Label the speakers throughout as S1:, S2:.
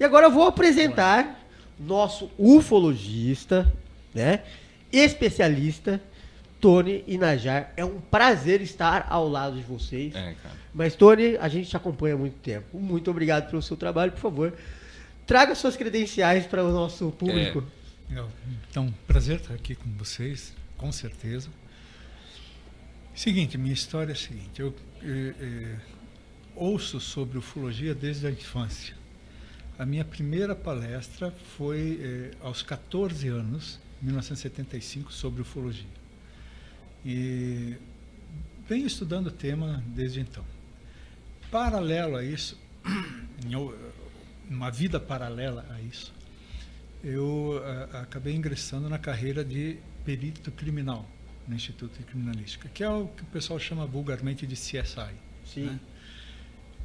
S1: E agora eu vou apresentar nosso ufologista, né? Especialista, Tony Inajar. É um prazer estar ao lado de vocês.
S2: Cara.
S1: Mas, Tony, a gente te acompanha há muito tempo. Muito obrigado pelo seu trabalho. Por favor, traga suas credenciais para o nosso público.
S3: Então, prazer estar aqui com vocês, com certeza. Seguinte, minha história é a seguinte. Eu ouço sobre ufologia desde a infância. A minha primeira palestra foi aos 14 anos, 1975, sobre ufologia. E venho estudando o tema desde então. Paralelo a isso, uma vida paralela a isso, eu acabei ingressando na carreira de perito criminal no Instituto de Criminalística, que é o que o pessoal chama vulgarmente de CSI.
S1: Sim.
S3: Né?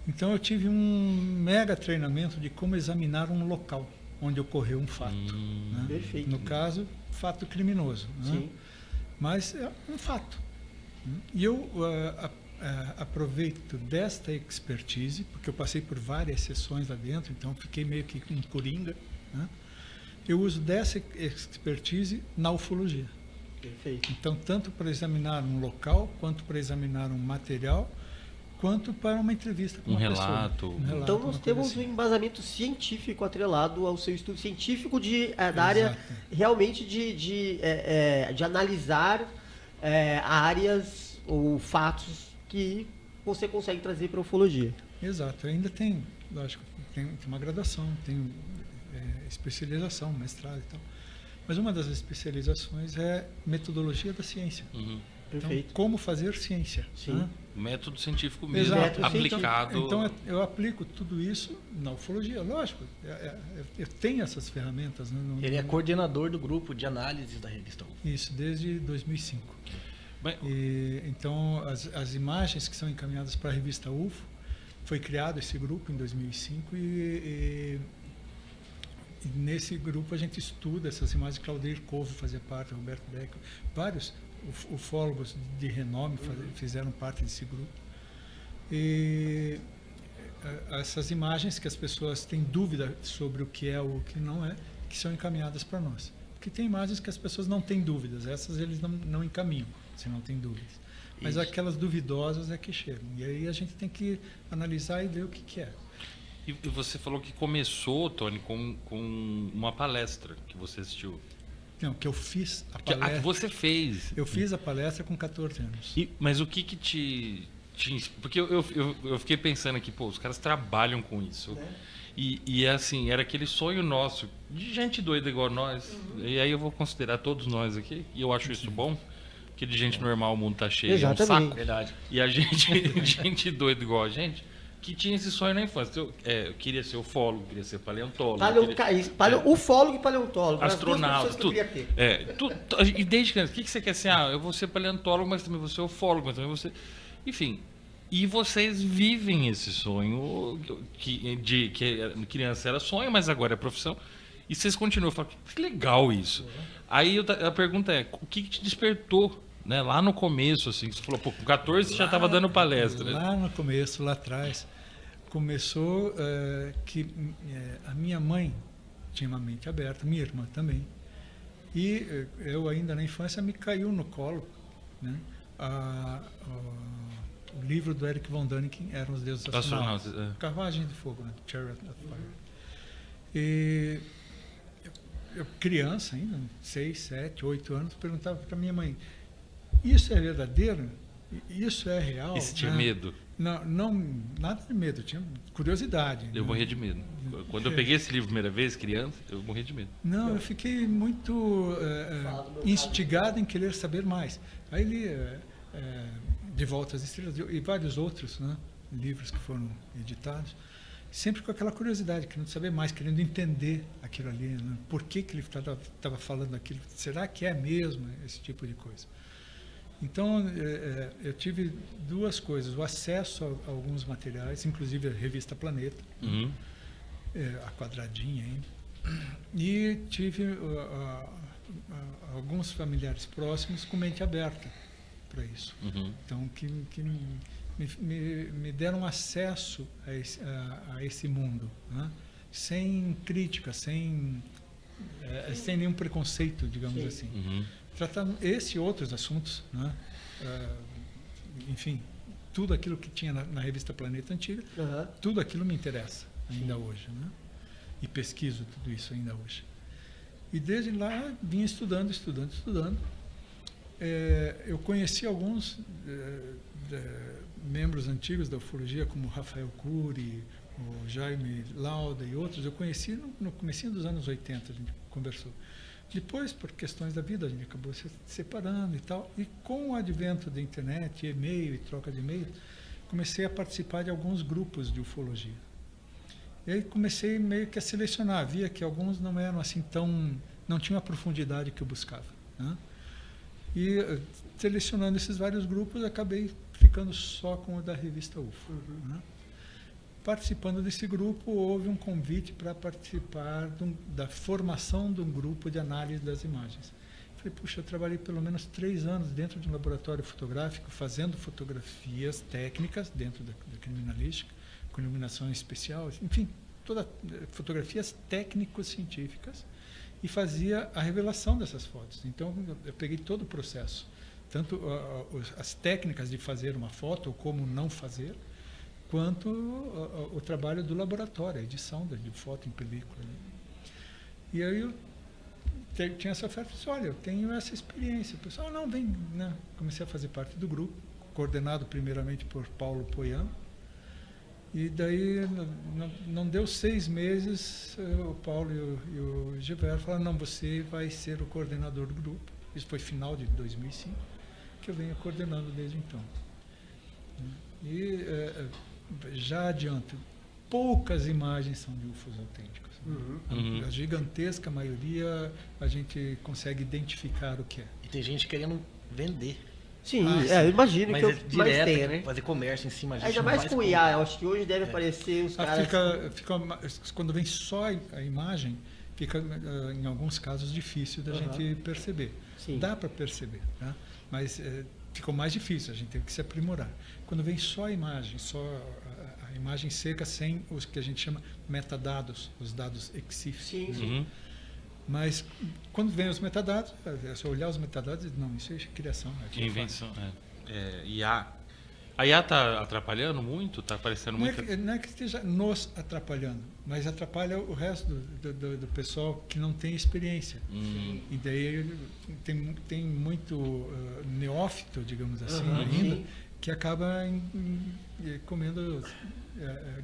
S3: Então eu tive um mega treinamento de como examinar um local onde ocorreu um fato. Né?
S1: Perfeito.
S3: No caso, fato criminoso. Né?
S1: Sim.
S3: Mas é um fato. E eu aproveito desta expertise, porque eu passei por várias sessões lá dentro, então fiquei meio que um coringa. Né? Eu uso dessa expertise na ufologia.
S1: Perfeito.
S3: Então, tanto para examinar um local, quanto para examinar um material, quanto para uma entrevista com
S2: Um
S3: uma
S2: relato.
S3: pessoa. Um relato,
S1: Então nós
S3: uma
S1: temos
S3: coisa
S1: um
S3: assim.
S1: embasamento científico atrelado ao seu estudo científico da área
S3: Exato.
S1: realmente de analisar áreas ou fatos que você consegue trazer para a ufologia.
S3: Exato. Ainda tem, lógico, tem uma graduação, tem especialização, mestrado e tal. Mas uma das especializações é metodologia da ciência.
S2: Uhum.
S1: Perfeito.
S3: Então, como fazer ciência.
S1: Sim.
S3: Né?
S2: Método científico mesmo,
S3: Exato.
S2: aplicado.
S3: Então, eu aplico tudo isso na ufologia. Lógico, eu tenho essas ferramentas. Né?
S4: Ele é coordenador do grupo de análise da revista UFO.
S3: Isso, desde 2005.
S2: Bem,
S3: Então, as imagens que são encaminhadas para a revista UFO, foi criado esse grupo em 2005 e nesse grupo a gente estuda essas imagens. Claudir Covo fazia parte, Roberto Beck, vários ufólogos de renome fizeram parte desse grupo. E essas imagens que as pessoas têm dúvida sobre o que é ou o que não é, que são encaminhadas para nós. Porque tem imagens que as pessoas não têm dúvidas, essas eles não encaminham, se não tem dúvidas. Mas
S4: Isso.
S3: aquelas duvidosas é que chegam. E aí a gente tem que analisar e ver o que é.
S2: e você falou que começou, Tony, com uma palestra que você assistiu.
S3: Não, que eu fiz a
S2: Que
S3: palestra.
S2: você fez.
S3: Eu fiz a palestra com 14 anos.
S2: Mas o que te porque eu fiquei pensando aqui, pô, os caras trabalham com isso. E assim, era aquele sonho nosso, de gente doida igual nós. E aí eu vou considerar todos nós aqui, e eu acho isso bom, porque de gente normal o mundo tá cheio, é um
S1: Exatamente.
S2: saco.
S4: Verdade.
S2: E a gente, gente doida igual a gente, que tinha esse sonho na infância. Eu queria ser ufólogo, queria ser paleontólogo.
S1: Ufólogo e paleontólogo. as duas
S2: Astronauta,
S1: profissões que eu
S2: tudo.
S1: queria ter.
S2: E desde criança, o que você quer ser? Eu vou ser paleontólogo, mas também vou ser ufólogo, mas também vou ser... Enfim, e vocês vivem esse sonho, que criança era sonho, mas agora é profissão, e vocês continuam. Eu falo, que legal isso. Aí a pergunta é, o que te despertou, né, lá no começo, assim, que você falou, pô, com 14 você já estava dando palestra. Né?
S3: Lá no começo, lá atrás, começou que a minha mãe tinha uma mente aberta, minha irmã também. E eu ainda na infância me caiu no colo, né, o livro do Eric von Däniken, Eram os Deuses Astronautas. Carruagem de Fogo, né? Chariot of Fire. E eu criança ainda, 6, 7, 8 anos, perguntava para minha mãe, isso é verdadeiro? Isso é real?
S2: E você tinha
S3: né?
S2: medo?
S3: Não, nada de medo, eu tinha curiosidade.
S2: Eu
S3: né?
S2: morria de medo. Quando eu peguei esse livro a primeira vez, criança, eu morria de medo.
S3: Não, eu fiquei muito instigado em querer saber mais. Aí li De Volta às Estrelas e vários outros, né, livros que foram editados, sempre com aquela curiosidade, querendo saber mais, querendo entender aquilo ali, né, por que ele estava falando aquilo, será que é mesmo esse tipo de coisa? Então, eu tive duas coisas, o acesso a alguns materiais, inclusive a revista Planeta,
S2: Uhum.
S3: A quadradinha ainda, e tive alguns familiares próximos com mente aberta para isso.
S2: Uhum.
S3: Então, que me deram acesso a esse mundo, né? sem crítica, sem nenhum preconceito, digamos
S1: Sim.
S3: assim.
S2: Uhum.
S3: Tratando esse e outros assuntos, né? Enfim, tudo aquilo que tinha na revista Planeta Antiga,
S1: Aham.
S3: tudo aquilo me interessa ainda hoje, né? E pesquiso tudo isso ainda hoje. E desde lá vinha estudando. Eu conheci alguns membros antigos da ufologia, como Rafael Cury, o Jaime Lauda e outros. Eu conheci no comecinho dos anos 80, a gente conversou. Depois, por questões da vida, a gente acabou se separando e tal. E com o advento da internet, e-mail e troca de e-mail, comecei a participar de alguns grupos de ufologia. E aí comecei meio que a selecionar. Via que alguns não eram assim não tinham a profundidade que eu buscava, né? E selecionando esses vários grupos, acabei ficando só com o da revista UFO. Né? Participando desse grupo, houve um convite para participar da formação de um grupo de análise das imagens. Falei, puxa, eu trabalhei pelo menos 3 anos dentro de um laboratório fotográfico, fazendo fotografias técnicas dentro da criminalística, com iluminação especial, enfim, fotografias técnico-científicas, e fazia a revelação dessas fotos. Então, eu peguei todo o processo, tanto as técnicas de fazer uma foto, ou como não fazer, quanto o trabalho do laboratório, a edição de foto em película. E aí eu tinha essa oferta, disse, olha, eu tenho essa experiência. O pessoal, não, vem, né? Comecei a fazer parte do grupo, coordenado primeiramente por Paulo Poiano. E daí, não deu 6 meses, o Paulo e o Gilberto falaram, não, você vai ser o coordenador do grupo. Isso foi final de 2005, que eu venho coordenando desde então. E já adianto, poucas imagens são de UFOs autênticos.
S2: Uhum.
S3: A gigantesca maioria a gente consegue identificar o que é.
S4: E tem gente querendo vender.
S1: Sim, eu imagino
S4: mas
S1: que
S4: é
S1: eu mais
S4: direto,
S1: tenha, né?
S4: fazer comércio em cima disso.
S1: Ainda mais com IA, eu acho que hoje deve aparecer os caras...
S3: Quando vem só a imagem, fica em alguns casos difícil da gente perceber.
S1: Sim.
S3: Dá para perceber, tá? Mas ficou mais difícil, a gente teve que se aprimorar. Quando vem só a imagem, só a imagem seca, sem os que a gente chama metadados, os dados EXIF.
S1: Sim, sim.
S2: Uhum.
S3: Mas quando vem os metadados, é só olhar os metadados e dizer, não, isso é criação.
S2: Invenção. IA. A IA está atrapalhando muito? Está aparecendo muito?
S3: Não é que esteja nos atrapalhando, mas atrapalha o resto do pessoal que não tem experiência. E daí tem muito neófito, digamos assim, ainda,
S1: sim.
S3: que acaba comendo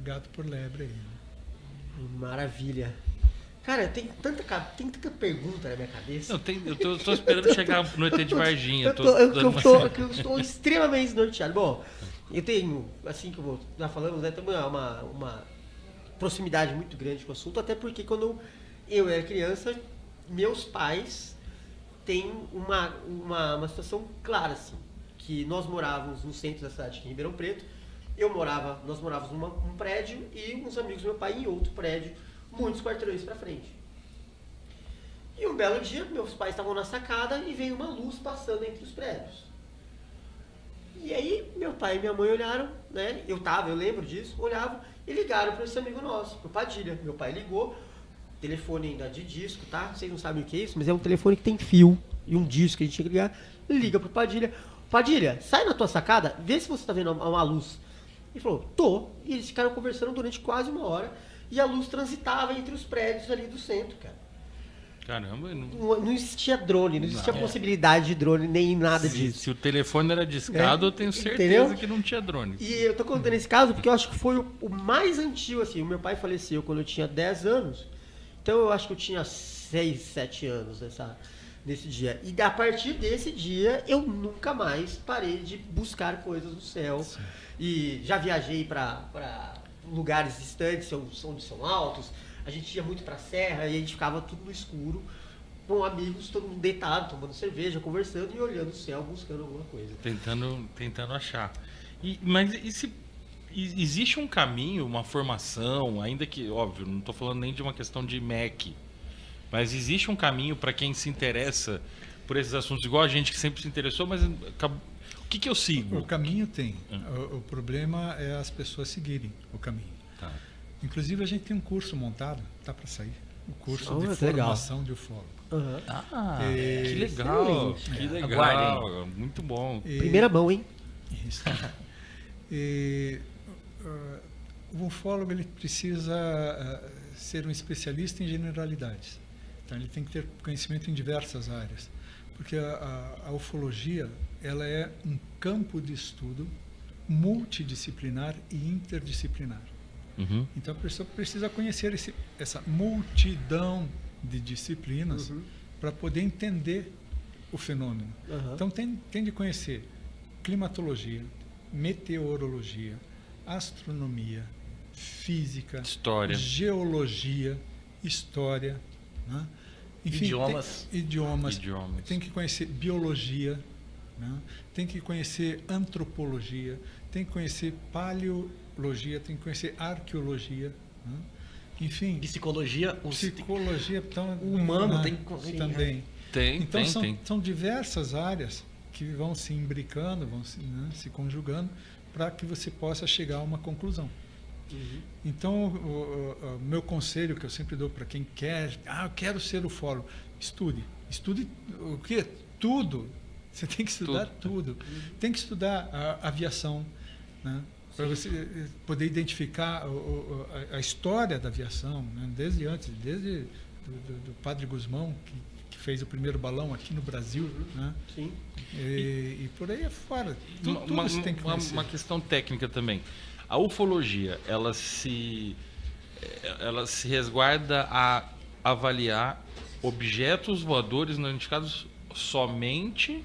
S3: gato por lebre.
S1: Maravilha. Cara, tem tanta pergunta na minha cabeça.
S2: Eu tô esperando chegar no ET de Varginha.
S1: Eu estou extremamente norteado. Bom, eu tenho, assim como nós falamos, né, tem uma proximidade muito grande com o assunto, até porque quando eu era criança, meus pais têm uma situação clara, assim, que nós morávamos no centro da cidade, em Ribeirão Preto, nós morávamos num prédio e uns amigos do meu pai em outro prédio, muitos quarteirões para frente. E um belo dia, meus pais estavam na sacada e veio uma luz passando entre os prédios. E aí, meu pai e minha mãe olharam, né? Eu lembro disso, olhavam e ligaram para esse amigo nosso, pro Padilha. Meu pai ligou, telefone ainda de disco, tá? Vocês não sabem o que é isso, mas é um telefone que tem fio e um disco que a gente tinha que ligar. Liga pro Padilha. Padilha, sai na tua sacada, vê se você tá vendo uma luz. Ele falou, tô. E eles ficaram conversando durante quase 1 hora. E a luz transitava entre os prédios ali do centro, cara.
S2: Caramba,
S1: Não existia drone, não existia possibilidade de drone, nem nada disso.
S2: Se o telefone era discado, eu tenho certeza
S1: Entendeu?
S2: que não tinha drone.
S1: E eu tô contando esse caso porque eu acho que foi o mais antigo, assim. O meu pai faleceu quando eu tinha 10 anos. Então eu acho que eu tinha 6, 7 anos nesse dia. E a partir desse dia, eu nunca mais parei de buscar coisas no céu. Sim. E já viajei para lugares distantes, onde são altos. A gente ia muito pra serra e a gente ficava tudo no escuro, com amigos, todo mundo deitado, tomando cerveja, conversando e olhando o céu, buscando alguma coisa.
S2: Tentando achar. Mas existe um caminho, uma formação, ainda que, óbvio, não estou falando nem de uma questão de MEC, mas existe um caminho para quem se interessa por esses assuntos, igual a gente que sempre se interessou, mas o que eu sigo?
S3: O caminho tem. O problema é as pessoas seguirem o caminho.
S2: Tá.
S3: Inclusive, a gente tem um curso montado, tá para sair, o curso de
S1: que legal.
S3: formação de ufólogo.
S1: Aham.
S2: Que legal,
S1: excelente.
S2: que legal, muito bom.
S1: Primeira mão, hein?
S3: Isso. E, o ufólogo ele precisa ser um especialista em generalidades. Então, ele tem que ter conhecimento em diversas áreas. Porque a ufologia ela é um campo de estudo multidisciplinar e interdisciplinar.
S2: Uhum.
S3: Então, a pessoa precisa conhecer essa multidão de disciplinas para poder entender o fenômeno.
S1: Aham.
S3: Então, tem de conhecer climatologia, meteorologia, astronomia, física,
S2: História.
S3: geologia, história, né? Enfim,
S4: Idiomas.
S3: idiomas.
S2: Idiomas.
S3: Tem que conhecer biologia, né? Tem que conhecer antropologia, tem que conhecer paleologia, tem que conhecer arqueologia, né? Enfim,
S4: Psicologia,
S3: psicologia então,
S4: o humano
S3: né?
S4: tem que
S3: também.
S2: Tem,
S3: Então
S2: tem.
S3: são diversas áreas que vão se imbricando, vão se conjugando para que você possa chegar a uma conclusão. Então, o meu conselho que eu sempre dou para quem quer, eu quero ser ufólogo, estude. Estude o quê? Tudo. Você tem que estudar tudo. Tem que estudar a aviação, né? Para você poder identificar a história da aviação, né? Desde do Padre Guzmão, que fez o primeiro balão aqui no Brasil, né?
S1: Sim.
S3: E por aí afora. Tudo você tem que conhecer.
S2: Uma questão técnica também. A ufologia, ela se resguarda a avaliar objetos voadores não identificados somente,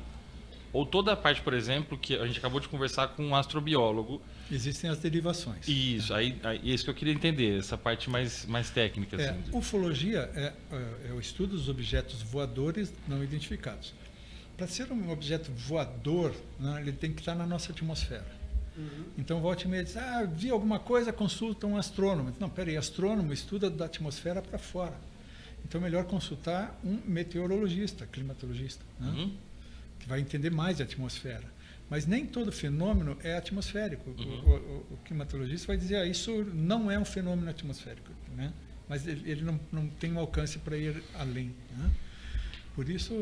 S2: ou toda a parte, por exemplo, que a gente acabou de conversar com um astrobiólogo.
S3: Existem as derivações.
S2: Isso, aí isso que eu queria entender, essa parte mais técnica. Assim.
S3: Ufologia é o estudo dos objetos voadores não identificados. Para ser um objeto voador, né, ele tem que estar na nossa atmosfera. Então, volta e meia diz, vi alguma coisa, consulta um astrônomo. Não, peraí, astrônomo estuda da atmosfera para fora. Então, é melhor consultar um meteorologista, climatologista, né? Que vai entender mais de atmosfera. Mas nem todo fenômeno é atmosférico. O climatologista vai dizer, isso não é um fenômeno atmosférico, né? Mas ele não tem um alcance para ir além, né? Por isso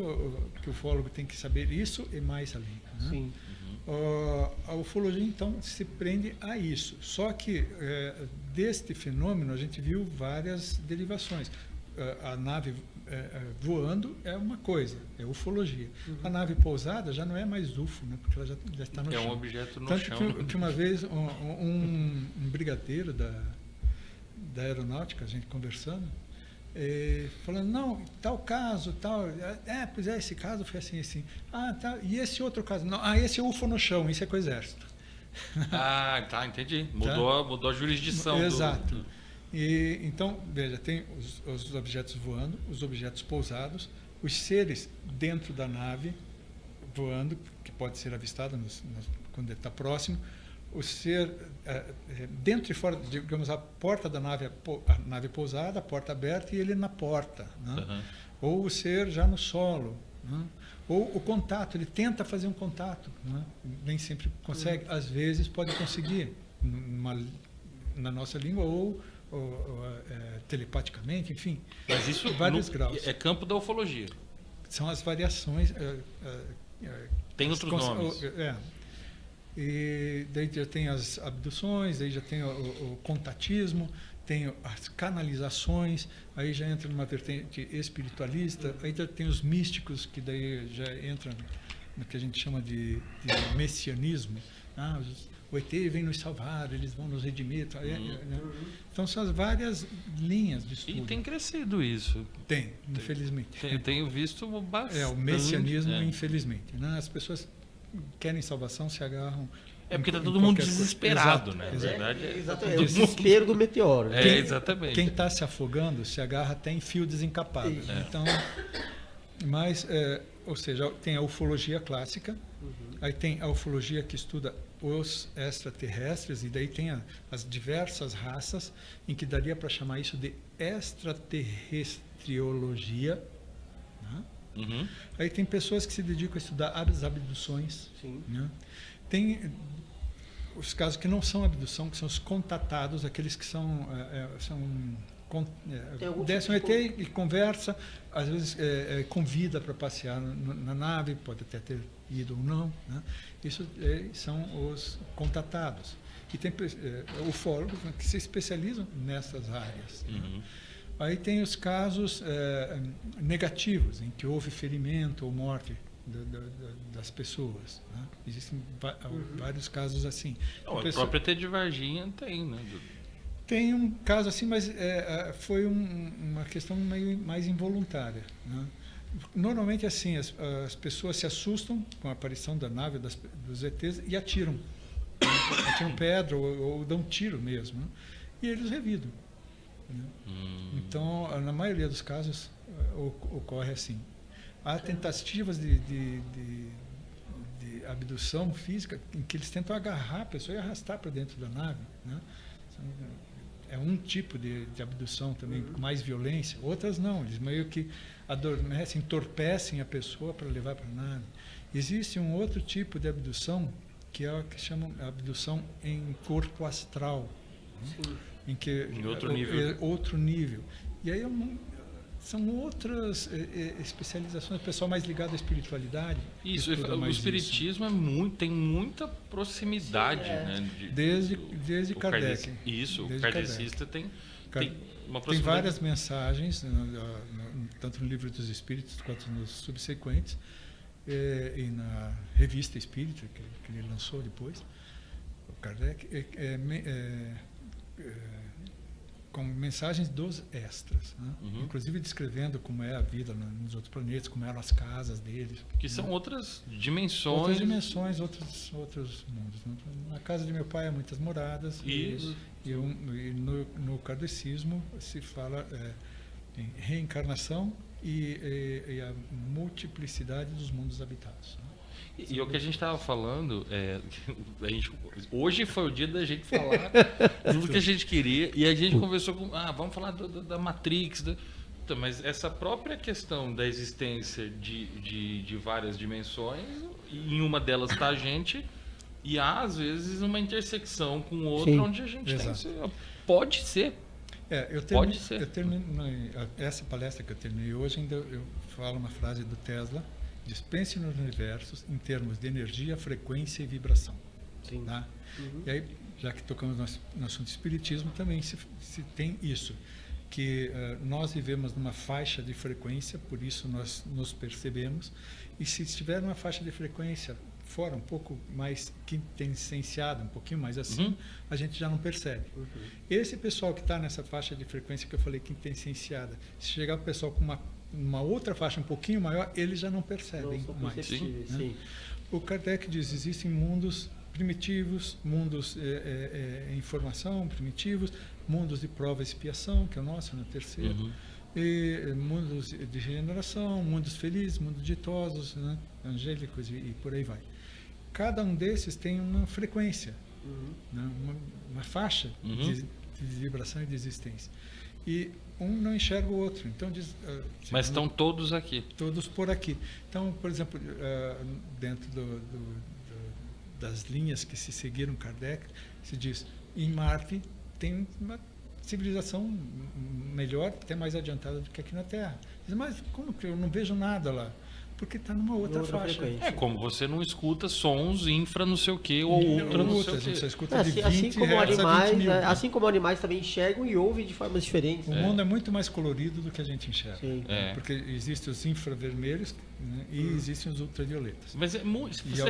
S3: que o ufólogo tem que saber isso e mais além, né?
S1: Sim.
S3: A ufologia, então, se prende a isso. Só que, deste fenômeno, a gente viu várias derivações. A nave voando é uma coisa, é ufologia. A nave pousada já não é mais UFO, né, porque ela já está no chão.
S2: É um objeto no
S3: Tanto
S2: chão.
S3: que uma vez um brigadeiro da aeronáutica, a gente conversando, falando, não, tal caso, tal. Pois esse caso foi assim, assim. Tá. E esse outro caso? Não, esse é UFO no chão, isso é com o exército.
S2: Tá, entendi. Mudou a jurisdição.
S3: Exato. Então, veja, tem os objetos voando, os objetos pousados, os seres dentro da nave voando, que pode ser avistado quando ele está próximo, o ser dentro e fora, digamos, a porta da nave, a nave pousada, a porta aberta e ele na porta, né? Ou o ser já no solo, né? Ou o contato, ele tenta fazer um contato, né? Nem sempre consegue, às vezes pode conseguir na nossa língua ou telepaticamente, enfim.
S2: Mas isso
S3: vários graus.
S2: É campo da ufologia.
S3: São as variações.
S2: Tem outros nomes.
S3: E daí já tem as abduções, daí já tem o contatismo, tem as canalizações, aí já entra numa vertente espiritualista, aí já tem os místicos, que daí já entra no que a gente chama de messianismo. O ET vem nos salvar, eles vão nos redimir. Né? Então são as várias linhas de estudo.
S2: E tem crescido isso.
S3: Tem, infelizmente.
S2: Tenho visto bastante.
S3: O messianismo, infelizmente. Né? As pessoas querem salvação, se agarram.
S2: Porque está todo mundo desesperado, né?
S3: Exato.
S2: Verdade,
S1: Exatamente. É o desespero do meteoro. Né?
S2: Exatamente.
S3: Quem está se afogando se agarra até em fio desencapado. Então, ou seja, tem a ufologia clássica, aí tem a ufologia que estuda os extraterrestres, e daí tem as diversas raças, em que daria para chamar isso de extraterrestriologia. Né? Aí tem pessoas que se dedicam a estudar as abduções.
S1: Sim.
S3: Né? Tem os casos que não são abdução, que são os contatados, aqueles que desce um ET e conversa, às vezes convida para passear na nave, pode até ter ido ou não, né? Isso são os contatados. E tem ufólogos, né, que se especializam nessas áreas.
S2: Uhum.
S3: Né? Aí tem os casos negativos, em que houve ferimento ou morte das pessoas. Né? Existem vários casos assim.
S2: O próprio ET de Varginha tem, né?
S3: Tem um caso assim, mas foi uma questão meio mais involuntária. Né? Normalmente, assim, as pessoas se assustam com a aparição da nave dos ETs e atiram. Atiram pedra ou dão tiro mesmo. Né? E eles revidam. Né? Então, na maioria dos casos, ocorre assim. Há tentativas de abdução física em que eles tentam agarrar a pessoa e arrastar para dentro da nave. Né? É um tipo de abdução também, com mais violência. Outras não, eles meio que adormecem, entorpecem a pessoa para levar para a nave. Existe um outro tipo de abdução, que é o que chamam abdução em corpo astral. Né? Em outro nível.
S2: Outro
S3: nível. E aí são outras especializações, o pessoal mais ligado à espiritualidade.
S2: Isso, o espiritismo tem muita proximidade, né?
S3: Desde Kardec.
S2: O kardecista tem uma proximidade.
S3: Tem várias mensagens, tanto no Livro dos Espíritos quanto nos subsequentes, e na Revista Espírita, que ele lançou depois, o Kardec, com mensagens dos extras, né?
S2: Uhum.
S3: Inclusive descrevendo como é a vida nos outros planetas, como eram as casas deles.
S2: Que são outras dimensões.
S3: Outras dimensões, outros mundos. Na casa de meu pai há muitas moradas.
S2: Isso.
S3: E no kardecismo se fala em reencarnação e a multiplicidade dos mundos habitados.
S2: E o que a gente estava falando, hoje foi o dia da gente falar tudo que a gente queria, e a gente conversou vamos falar da Matrix, mas essa própria questão da existência de várias dimensões, em uma delas está a gente, e há às vezes uma intersecção com outra. Sim. Onde a gente pode ser.
S3: Pode ser. Eu terminei, essa palestra que eu terminei hoje, ainda eu falo uma frase do Tesla. Diz: pense nos universos em termos de energia, frequência e vibração.
S1: Sim.
S3: Tá? E aí, já que tocamos no assunto de espiritismo, também se tem isso, que nós vivemos numa faixa de frequência, por isso nós nos percebemos, e se estiver numa faixa de frequência fora, um pouco mais quintessenciada, um pouquinho mais acima, a gente já não percebe. Esse pessoal que está nessa faixa de frequência que eu falei quintessenciada, se chegar o pessoal com uma outra faixa um pouquinho maior, eles já não percebem mais.
S1: Sim.
S3: Né? O Kardec diz: existem mundos primitivos, mundos em formação primitivos, mundos de prova e expiação, que é o nosso, no terceiro, e mundos de regeneração, mundos felizes, mundos ditosos, né? Angélicos e por aí vai. Cada um desses tem uma frequência, né? uma faixa de vibração e de existência. E um não enxerga o outro. Então
S2: mas estão todos aqui.
S3: Todos por aqui. Então, por exemplo, dentro das linhas que se seguiram Kardec, se diz: em Marte tem uma civilização melhor, até mais adiantada do que aqui na Terra. Diz: mas como que eu não vejo nada lá? Porque está numa outra faixa.
S2: É como você não escuta sons infra não sei o que ou ultra não sei o que.
S3: Você escuta de 20
S1: assim como animais também enxergam e ouvem de formas diferentes.
S3: O mundo é muito mais colorido do que a gente enxerga.
S1: Sim.
S3: Porque existem os infravermelhos, né, e existem os ultravioletas.
S2: Mas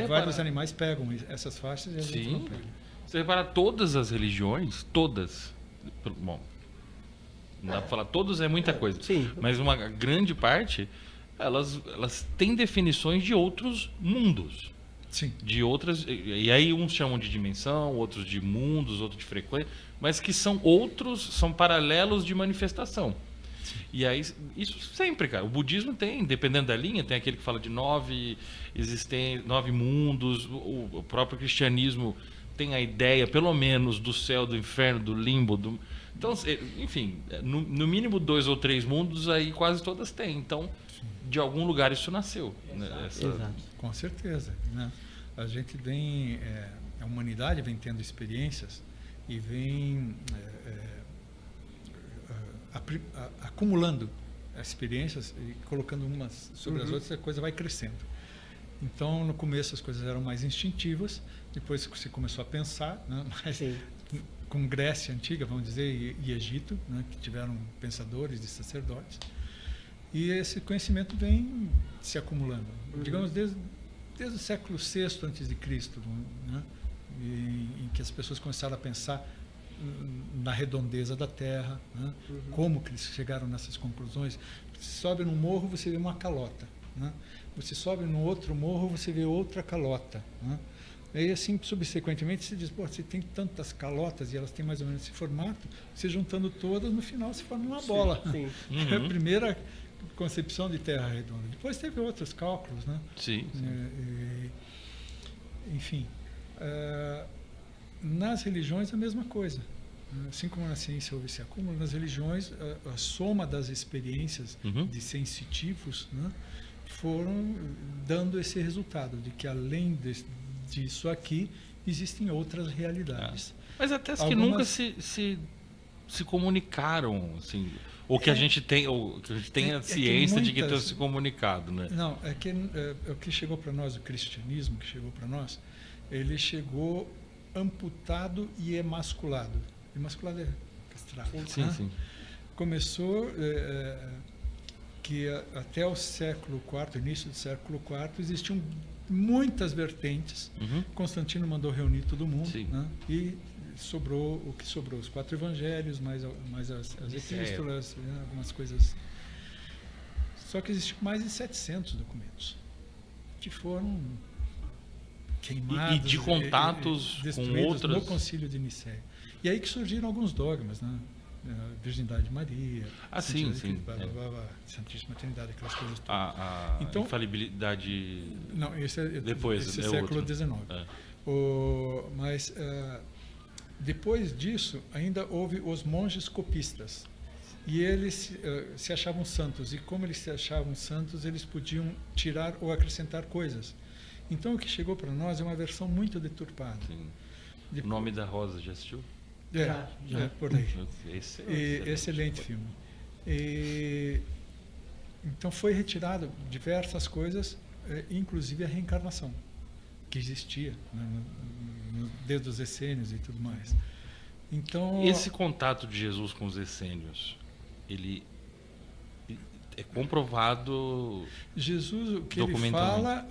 S3: vários animais pegam essas faixas e a gente não pega.
S2: Você repara, todas as religiões, todas, bom, não dá para falar todas, é muita coisa, mas uma grande parte, elas têm definições de outros mundos.
S3: Sim.
S2: De outras, e aí uns chamam de dimensão, outros de mundos, outros de frequência, mas que são são paralelos de manifestação. Sim. E aí, isso sempre, cara. O budismo tem, dependendo da linha, tem aquele que fala de 9 mundos, o próprio cristianismo tem a ideia, pelo menos, do céu, do inferno, do limbo. Então, enfim, no mínimo 2 ou 3 mundos, aí quase todas têm. Então, de algum lugar isso nasceu.
S1: Exato.
S3: Com certeza. Né? A gente vem a humanidade vem tendo experiências e vem acumulando experiências e colocando umas sobre as outras, a coisa vai crescendo. Então, no começo as coisas eram mais instintivas, depois você começou a pensar, né? Mas com Grécia Antiga, vamos dizer, e Egito, né? Que tiveram pensadores e sacerdotes. E esse conhecimento vem se acumulando, digamos, desde o século VI a.C., né? Em que as pessoas começaram a pensar na redondeza da Terra, né? Como que eles chegaram nessas conclusões. Você sobe num morro, você vê uma calota, né? Você sobe no outro morro, você vê outra calota, né? E assim, subsequentemente, se diz, você tem tantas calotas e elas têm mais ou menos esse formato, você juntando todas, no final se forma uma bola.
S1: Sim.
S3: É a primeira concepção de Terra redonda. Depois teve outros cálculos, né?
S2: Sim.
S3: Enfim, nas religiões a mesma coisa. Assim como na ciência houve esse acúmulo, nas religiões a soma das experiências de sensitivos, né, foram dando esse resultado de que além disso aqui existem outras realidades.
S2: Mas até as que nunca se comunicaram, assim, ou que a gente tem, ou que a gente tenha ciência de que estão se comunicado, né?
S3: Não, o que chegou para nós, o cristianismo que chegou para nós, ele chegou amputado e emasculado. Emasculado é castrado.
S2: Sim,
S3: né?
S2: sim.
S3: Começou que até o século IV, início do século IV, existiam muitas vertentes. Constantino mandou reunir todo mundo, né? E sobrou o que sobrou, os 4 evangelhos, mais as epístolas, né? Algumas coisas. Só que existiam mais de 700 documentos que foram queimados
S2: e de contatos com outras
S3: no Concílio de Nicéia. E aí que surgiram alguns dogmas, né? Virgindade de Maria,
S2: sim.
S3: Santíssima Trindade, aquelas coisas todas.
S2: A infalibilidade.
S3: Não, esse é
S2: depois,
S3: esse
S2: é
S3: século
S2: outro.
S3: XIX. Mas depois disso ainda houve os monges copistas. E eles se achavam santos. E como eles se achavam santos, eles podiam tirar ou acrescentar coisas. Então o que chegou para nós é uma versão muito deturpada.
S2: Sim. O Nome da Rosa, já assistiu?
S3: Já. Por aí.
S2: Excelente
S3: filme. Então foi retirado diversas coisas, inclusive a reencarnação, que existia, né, desde os essênios e tudo mais. Então,
S2: esse contato de Jesus com os essênios, ele é comprovado.
S3: Jesus, o que ele fala,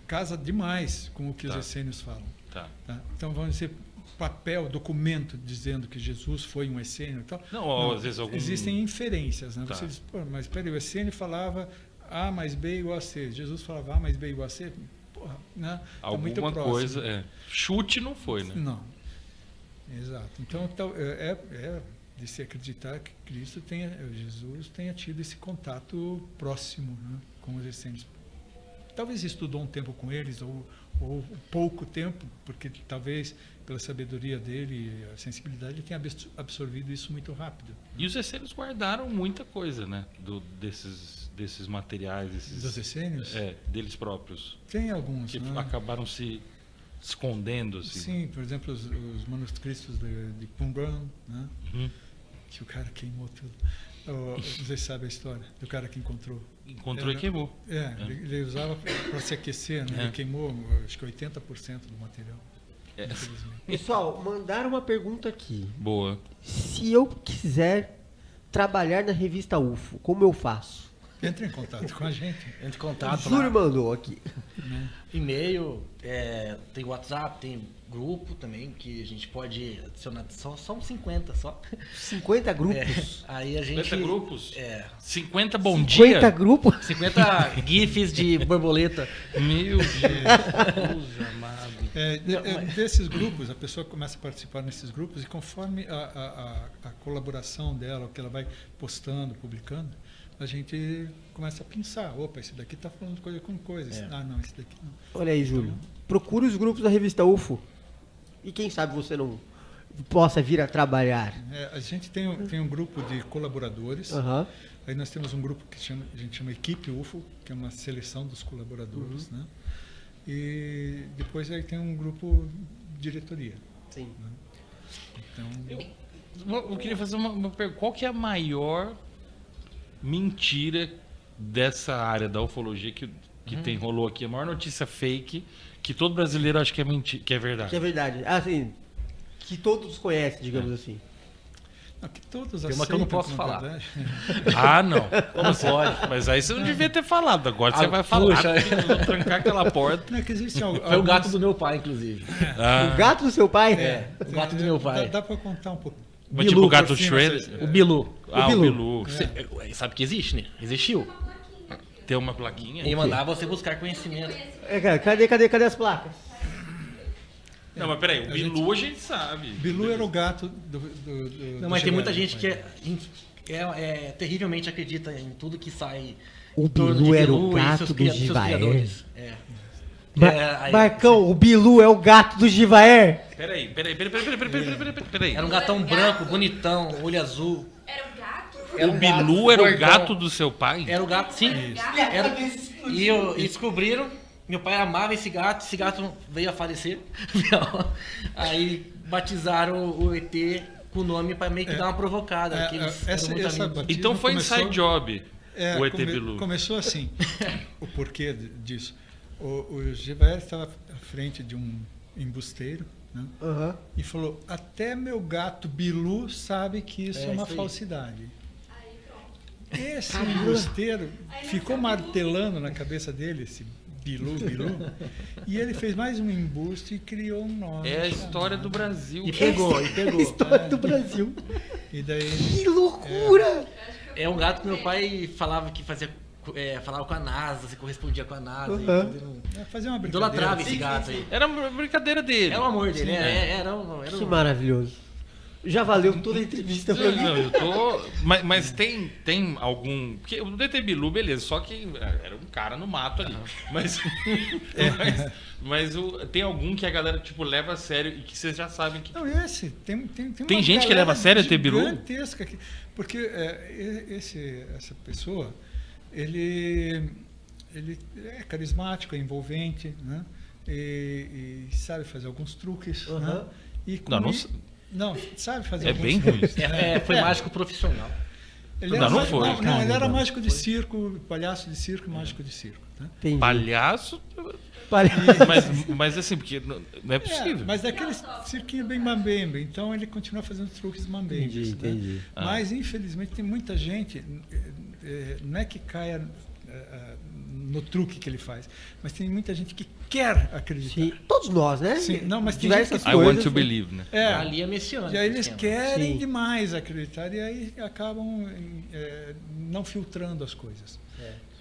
S3: casa demais com o que os essênios falam.
S2: Tá.
S3: Então, vamos dizer, papel, documento dizendo que Jesus foi um essênio e tal.
S2: Não, às vezes
S3: existem inferências, né?
S2: Tá.
S3: Você diz, mas peraí, o essênio falava A mais B igual a C. Jesus falava A mais B igual a C. Porra, né?
S2: Alguma
S3: muito próximo.
S2: coisa, chute não foi, né?
S3: Não. Exato. Então, é de se acreditar que Jesus tenha tido esse contato próximo, né, com os essênios. Talvez estudou um tempo com eles, ou pouco tempo, porque talvez pela sabedoria dele, a sensibilidade, ele tenha absorvido isso muito rápido.
S2: E os essênios guardaram muita coisa, né? Desses materiais.
S3: Dos essênios?
S2: Deles próprios.
S3: Tem alguns,
S2: que
S3: né?
S2: acabaram se escondendo, assim.
S3: Sim, por exemplo, os manuscritos de Qumran, né? Que o cara queimou tudo. Vocês sabem a história do cara que encontrou.
S2: Encontrou e queimou.
S3: Ele usava para se aquecer, né? Ele queimou, acho que 80% do material.
S1: Pessoal, mandaram uma pergunta aqui.
S2: Boa.
S1: Se eu quiser trabalhar na revista UFO, como eu faço?
S3: Entre em contato com a gente.
S4: Entre em contato
S1: O Júlio mandou aqui.
S4: E-mail, tem WhatsApp, tem grupo também, que a gente pode adicionar. Só uns 50 só.
S1: 50 grupos?
S4: Aí a gente...
S2: 50 grupos? 50
S1: 50 grupos?
S4: 50 GIFs de borboleta.
S2: Meu Deus amado.
S3: Desses grupos, a pessoa começa a participar nesses grupos e conforme a colaboração dela, o que ela vai postando, publicando, a gente começa a pensar, opa, esse daqui está falando coisa com coisa. Não, esse daqui não.
S1: Olha aí, Júlio. Procure os grupos da revista UFO. E quem sabe você não possa vir a trabalhar.
S3: A gente tem um grupo de colaboradores. Aí nós temos um grupo que a gente chama Equipe UFO, que é uma seleção dos colaboradores, né? E depois aí tem um grupo diretoria.
S1: Sim.
S3: Então,
S2: Eu queria fazer uma pergunta. Qual que é a maior mentira dessa área da ufologia que rolou aqui? A maior notícia fake que todo brasileiro acha que é mentira, que é verdade.
S1: Que é verdade. Assim, que todos conhecem, digamos assim.
S3: não, que todos
S4: Tem uma que eu não
S3: aceitam
S4: posso
S3: como
S4: falar.
S3: verdade.
S2: Ah, não. Como pode? Mas aí você não devia ter falado. Agora você vai falar.
S4: puxa.
S2: Vou trancar aquela porta.
S3: Não é que existe
S4: Foi o gato do meu pai, inclusive.
S2: Ah,
S1: O gato do seu pai?
S4: O gato do meu pai.
S3: Dá para contar um pouco.
S2: mas tipo o gato
S3: por cima,
S2: Shredder.
S3: vocês-
S4: O Bilu.
S2: Ah, o Bilu.
S4: Sabe que existe, né? Existiu.
S2: Tem uma plaquinha?
S4: E mandar você buscar conhecimento.
S1: Cara, cadê as placas?
S2: Não, mas peraí. O Bilu a gente sabe.
S3: Bilu era o gato do
S4: Não, mas tem muita
S3: Gilberto,
S4: gente que é terrivelmente acredita em tudo que sai.
S1: O
S4: em torno
S1: Bilu
S4: de
S1: era o
S4: Bilu e
S1: gato
S4: seus
S1: do
S4: seus
S1: Givaer.
S4: criadores. É. Aí-
S1: Marcão, o Bilu é o gato do Givaer?
S2: Peraí.
S4: Era um gatão branco, bonitão, olho azul.
S5: Era um gato?
S4: Era
S2: O
S4: um
S2: Bilu era o
S4: gordão.
S2: gato do seu pai?
S4: Era o gato, sim. Era- e descobriram, meu pai amava esse gato veio a falecer. Aí batizaram o ET com o nome para meio que dar uma provocada. que eles eram muito amigos.
S3: batismo
S2: Então foi
S3: começou-
S2: inside job. O ET
S3: come-
S2: Bilu.
S3: Começou assim. O porquê disso. O Givaer estava à frente de um embusteiro, né?
S1: Aham.
S3: E falou: até meu gato Bilu sabe que isso é uma
S4: isso aí.
S3: falsidade.
S5: Aí pronto.
S3: Esse embusteiro ficou martelando na cabeça dele, esse Bilu, e ele fez mais um embuste e criou um nome.
S2: É a história do Brasil.
S4: E pegou.
S1: História do Brasil.
S3: E daí
S1: Que loucura!
S4: É um gato que meu pai falava que fazia. Falava com a NASA, se correspondia com a NASA.
S1: Uhum.
S4: então ele não-
S3: fazer uma brincadeira.
S4: Idolatrava esse gato aí.
S2: Era uma brincadeira dele.
S4: É o amor dele, era
S1: Que maravilhoso. Já valeu toda a entrevista pra mim.
S2: Não, eu tô. Mas tem algum. Porque o DT Bilu, beleza, só que era um cara no mato ali. Mas. Tem algum que a galera, tipo, leva a sério e que vocês já sabem que.
S3: Não, esse. Tem
S2: Tem gente que leva a sério ET Bilu?
S3: Gigantesca aqui. Porque essa pessoa, ele é carismático, é envolvente, né? E sabe fazer alguns truques.
S1: Uhum.
S3: Né? E não, sabe fazer
S2: É
S3: alguns
S2: bem ruim.
S3: truques.
S4: Foi mágico profissional.
S3: Ele
S2: Não,
S3: era,
S2: não foi.
S3: Não, ele era
S1: Caramba.
S3: mágico de circo, palhaço de circo, mágico de circo. Né?
S1: Entendi.
S2: Palhaço. Mas assim, porque não é possível.
S3: Mas daquele cirquinho bem mambembe, então ele continua fazendo truques mambembes.
S1: Entendi.
S3: Né? Mas, infelizmente, tem muita gente, não é que caia no truque que ele faz, mas tem muita gente que quer acreditar.
S1: Sim. Todos nós, né?
S3: Sim, não, mas tem
S1: diversas
S3: gente
S2: I
S1: coisas.
S2: want to believe, né?
S4: Ali é messiânico.
S3: E aí eles
S4: esse esquema.
S3: querem
S1: Sim.
S3: demais acreditar e aí acabam não filtrando as coisas.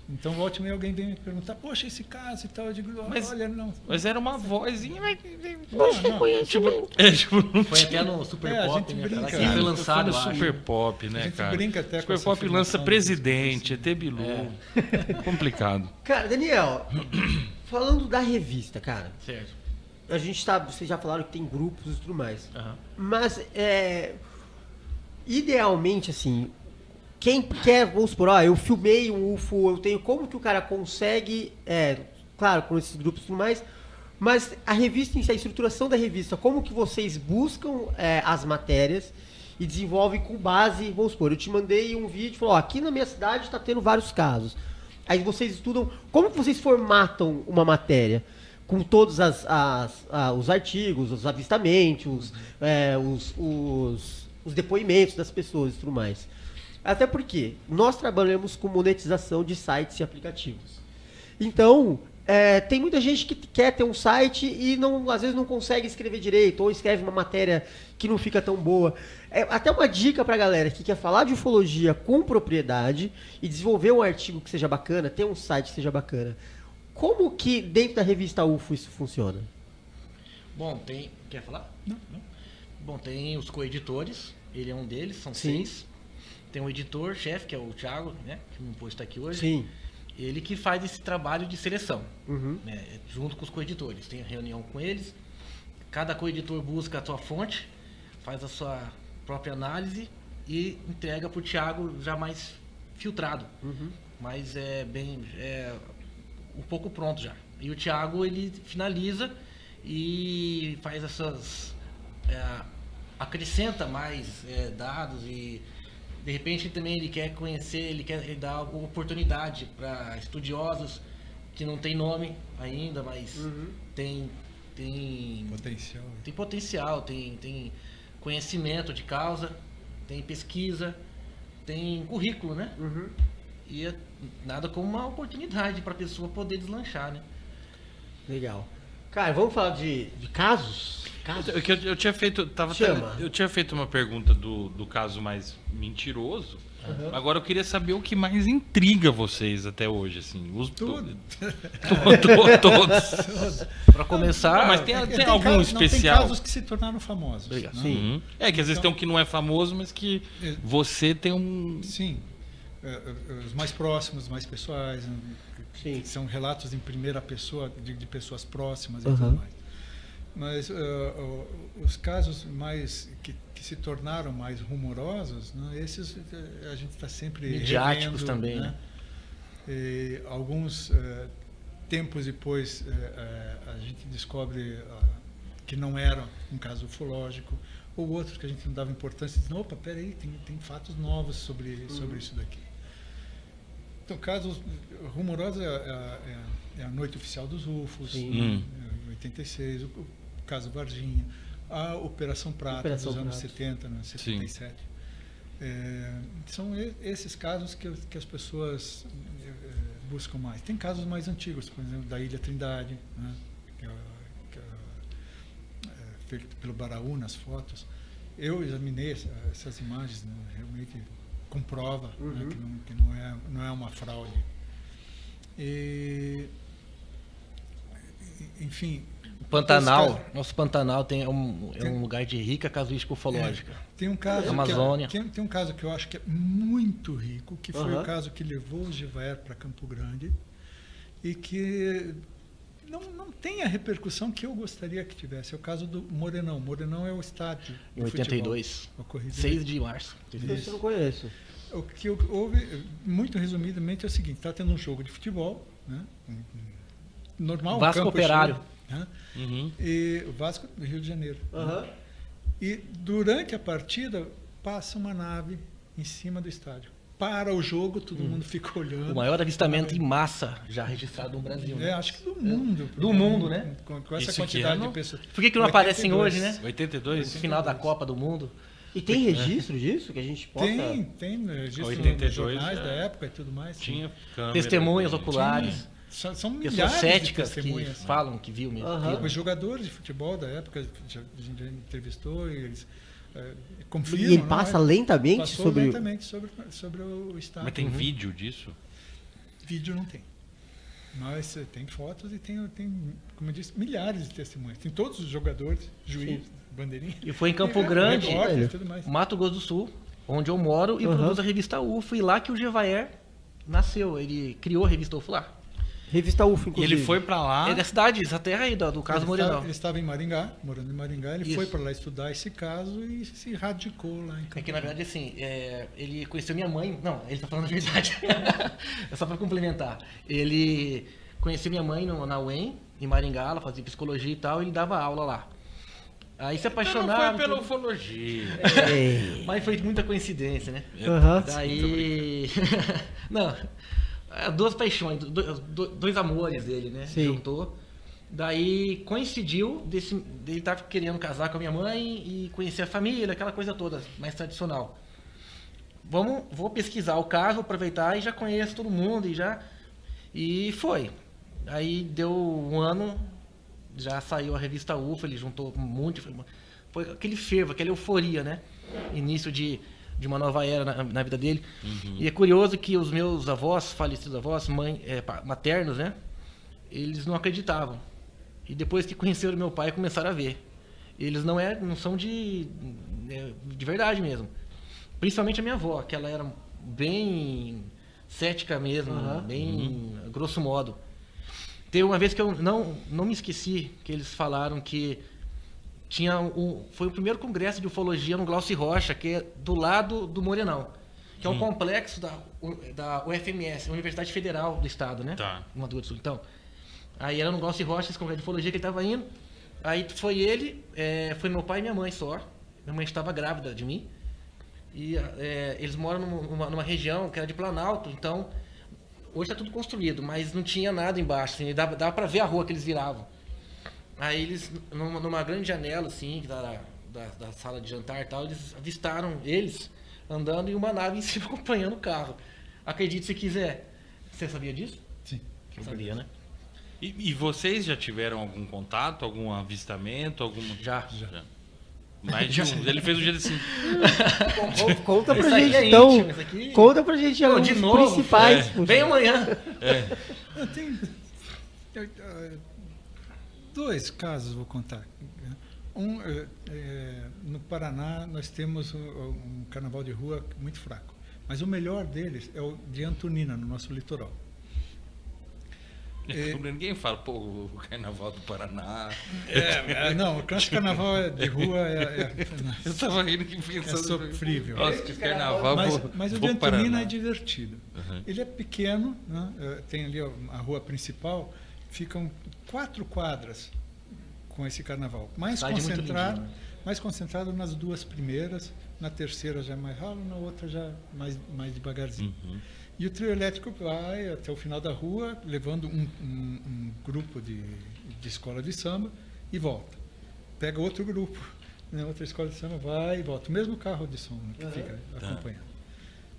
S3: Então, volte e meia alguém vem me perguntar, poxa, esse caso e tal, eu digo,
S2: Mas-
S3: olha, não.
S2: Mas era uma vozinha.
S3: Não.
S2: Tipo,
S4: Foi até no Super
S3: a
S4: Pop,
S3: gente
S4: né?
S3: brinca.
S4: Que foi lançado,
S2: no
S4: eu acho.
S2: Super Pop,
S3: A
S2: né,
S3: gente
S2: cara?
S3: brinca até com
S2: Super
S3: essa
S2: Pop lança
S3: afirmação,
S2: presidente,
S3: essas
S2: ET Bilu. Complicado.
S1: Cara, Daniel, falando da revista, cara,
S4: Certo.
S1: a gente tá. Vocês já falaram que tem grupos e tudo mais.
S4: Aham.
S1: Mas, idealmente, assim, quem quer, vamos supor, eu filmei um UFO, eu tenho como que o cara consegue, claro, com esses grupos e tudo mais, mas a revista em si, a estruturação da revista, como que vocês buscam as matérias e desenvolvem com base, vamos supor, eu te mandei um vídeo e falou, aqui na minha cidade está tendo vários casos. Aí vocês estudam, como que vocês formatam uma matéria? Com todos os artigos, os avistamentos, os depoimentos das pessoas e tudo mais. Até porque nós trabalhamos com monetização de sites e aplicativos. Então, tem muita gente que quer ter um site e às vezes não consegue escrever direito, ou escreve uma matéria que não fica tão boa. Até uma dica pra galera que quer falar de ufologia com propriedade e desenvolver um artigo que seja bacana, ter um site que seja bacana. Como que dentro da revista UFO isso funciona?
S4: Bom, tem... Quer falar?
S3: Não.
S4: Bom, tem os co-editores, ele é um deles, são
S1: Sim.
S4: 6. Tem o editor-chefe, que é o Thiago, né? Que não pôde estar aqui hoje.
S1: Sim.
S4: Ele que faz esse trabalho de seleção,
S1: Uhum.
S4: né, junto com os co-editores. Tem reunião com eles, cada co-editor busca a sua fonte, faz a sua própria análise e entrega para o Thiago já mais filtrado,
S1: Uhum.
S4: mas um pouco pronto já. E o Thiago, ele finaliza e faz essas... acrescenta mais dados e de repente também ele quer conhecer, ele quer dar oportunidade para estudiosos que não tem nome ainda, mas tem
S3: Potencial.
S4: tem conhecimento de causa, tem pesquisa, tem currículo, né? E nada como uma oportunidade para a pessoa poder deslanchar, né?
S1: Legal. Cara, vamos falar de casos?
S2: Eu tinha feito.
S1: Chama.
S2: Eu tinha feito uma pergunta do caso mais mentiroso. Agora eu queria saber o que mais intriga vocês até hoje, assim.
S3: Tudo.
S2: Todos.
S4: Para começar,
S2: Mas tem
S3: Tem
S2: algum
S3: casos- não,
S2: especial?
S3: Tem casos que se tornaram famosos.
S4: Obrigado.
S3: Né?
S1: Sim.
S2: Uhum. É que às vezes tem um que não é famoso, mas que você tem um.
S3: Sim. Os mais próximos, os mais pessoais, né?
S1: Sim.
S3: São relatos em primeira pessoa de pessoas próximas e
S1: Uhum.
S3: tudo mais. Mas os casos mais que se tornaram mais rumorosos, né? Esses a gente está sempre
S4: Midiáticos
S3: revendo,
S4: também, né?
S3: E alguns tempos depois a gente descobre que não era um caso ufológico, ou outros que a gente não dava importância, dizendo, opa, peraí, tem fatos novos sobre isso daqui. Então, casos rumorosos é a Noite Oficial dos UFOs,
S1: Sim.
S3: em 86, o caso Varginha, a Operação Prata
S1: Operação
S3: dos anos
S1: Prata.
S3: 70, né, 77. São esses casos que as pessoas buscam mais. Tem casos mais antigos, por exemplo, da Ilha Trindade, né, que é feito pelo Baraú nas fotos. Eu examinei essas imagens, né, realmente comprova, né, que não é uma fraude. Enfim,
S4: Pantanal, nosso Pantanal é um lugar de rica casuística ufológica.
S3: tem um caso
S4: Amazônia.
S3: tem um caso que eu acho que é muito rico, que foi
S1: Aham.
S3: o caso que levou o Gevaer para Campo Grande e que não tem a repercussão que eu gostaria que tivesse. É o caso do Morenão. Morenão é o estádio
S4: Em
S3: de
S4: 82,
S3: futebol ocorrido
S4: 6 de março.
S1: Isso eu não conheço.
S3: O que houve, muito resumidamente, é o seguinte: está tendo um jogo de futebol, né? Normal,
S4: Vasco
S3: um campo
S4: Operário.
S3: cheio, né?
S2: Uhum.
S3: E o Vasco do Rio de Janeiro.
S1: Aham.
S3: E durante a partida passa uma nave em cima do estádio. Para o jogo, todo mundo fica olhando.
S4: O maior avistamento em massa já registrado no Brasil. Né?
S3: Acho que do mundo.
S4: Do mundo, né?
S3: Com essa
S2: Isso que
S3: quantidade
S2: ano?
S3: de pessoas.
S4: Por que não aparecem
S3: 82.
S4: hoje, né?
S2: 82?
S4: No final da Copa do Mundo.
S1: E tem registro disso que a gente possa...
S3: Tem registro
S2: 82,
S3: nos jornais da época e tudo mais.
S2: Tinha câmera.
S4: Testemunhas
S2: Tinha.
S4: oculares.
S3: São
S4: Pessoas
S3: milhares de
S4: céticas que
S3: testemunhas.
S4: falam que viu mesmo.
S1: Aham.
S3: Os jogadores de futebol da época, a gente já entrevistou e eles
S1: E
S3: confirmam.
S1: ele passa lentamente
S3: Passou
S1: sobre...
S3: lentamente sobre o estádio.
S2: Mas tem vídeo disso?
S3: Vídeo não tem. Mas tem fotos e tem, como eu disse, milhares de testemunhas. Tem todos os jogadores, juiz, bandeirinha.
S4: E foi em Campo Grande,
S3: repórter e
S1: velho.
S3: tudo mais.
S4: Mato Grosso do Sul, onde eu moro e
S1: Aham.
S4: produzo a revista UFO. E lá que o Gevaer nasceu. Ele criou a revista UFO lá.
S1: Revista UFO,
S2: E
S1: inclusive.
S2: ele foi pra lá.
S4: É da cidade, essa terra aí, do caso Morenão.
S3: Ele estava em Maringá, morando em Maringá. Ele
S4: Isso.
S3: foi para lá estudar esse caso e se radicou lá em Campo
S4: É que na verdade, assim, ele conheceu minha mãe. Não, ele tá falando a verdade. É só pra complementar. Ele conheceu minha mãe na UEM, em Maringá, ela fazia psicologia e tal, e ele dava aula lá. Aí se
S2: Então não
S4: apaixonaram.
S2: foi pela
S4: tudo.
S2: ufologia.
S1: É.
S4: Mas foi muita coincidência, né?
S1: Aham.
S4: Daí. Não. Duas paixões, dois amores dele, né?
S1: Sim.
S4: Juntou. Daí coincidiu dele estar querendo casar com a minha mãe e conhecer a família, aquela coisa toda, mais tradicional. Vou pesquisar o caso, vou aproveitar e já conheço todo mundo e foi. Aí deu um ano, já saiu a revista UFO, ele juntou um monte, foi aquele fervo, aquela euforia, né? Início de uma nova era na vida dele. E é curioso que os meus avós, falecidos avós, maternos, né? Eles não acreditavam. E depois que conheceram meu pai, começaram a ver. Eles não são de verdade mesmo. Principalmente a minha avó, que ela era bem cética mesmo, bem grosso modo. Teve uma vez que eu não me esqueci, que eles falaram que foi o primeiro congresso de ufologia no Glauci Rocha, que é do lado do Morenão, que é um complexo da UFMS, Universidade Federal do Estado, né?
S2: Tá.
S4: Mato Grosso do Sul. Então, aí era no Glauci Rocha, esse congresso de ufologia que ele estava indo. Aí foi ele, foi meu pai e minha mãe só. Minha mãe estava grávida de mim. E eles moram numa região que era de Planalto, então hoje está tudo construído, mas não tinha nada embaixo, assim, dava para ver a rua que eles viravam. Aí eles, numa grande janela, assim, da sala de jantar e tal, eles avistaram eles andando e uma nave em cima acompanhando o carro. Acredite se quiser. Você sabia disso?
S3: Sim.
S4: Sabia, né?
S2: E vocês já tiveram algum contato, algum avistamento, algum...
S4: Já.
S2: Mais de um. Ele fez o jeito assim.
S1: Conta pra
S4: Isso aí
S1: gente,
S4: é
S1: então.
S4: íntimo, isso aqui-
S1: Conta pra gente
S4: Pô,
S1: alguns
S4: de novo?
S1: principais. puxa.
S4: Vem amanhã.
S3: Eu tenho dois casos, vou contar. No Paraná, nós temos um carnaval de rua muito fraco. Mas o melhor deles é o de Antonina, no nosso litoral.
S2: Ninguém fala, pô, o Carnaval do Paraná.
S3: Não, o nosso carnaval de rua
S2: Eu tava rindo que
S3: é
S2: pensando.
S3: sofrível.
S2: Nossa, que carnaval.
S3: Mas o
S2: vou
S3: de
S2: pro Paraná.
S3: Antonina é divertido.
S2: Uhum.
S3: Ele é pequeno, né? Tem ali a rua principal, ficam 4 quadras com esse carnaval.
S4: Cidade muito lindinha, né?
S3: Mais concentrado nas 2 primeiras, na terceira já é mais ralo, na outra já mais devagarzinho.
S2: Uhum.
S3: E o trio elétrico vai até o final da rua, levando um grupo de escola de samba e volta. Pega outro grupo, né, outra escola de samba, vai e volta. O mesmo carro de som, né, que fica acompanhando.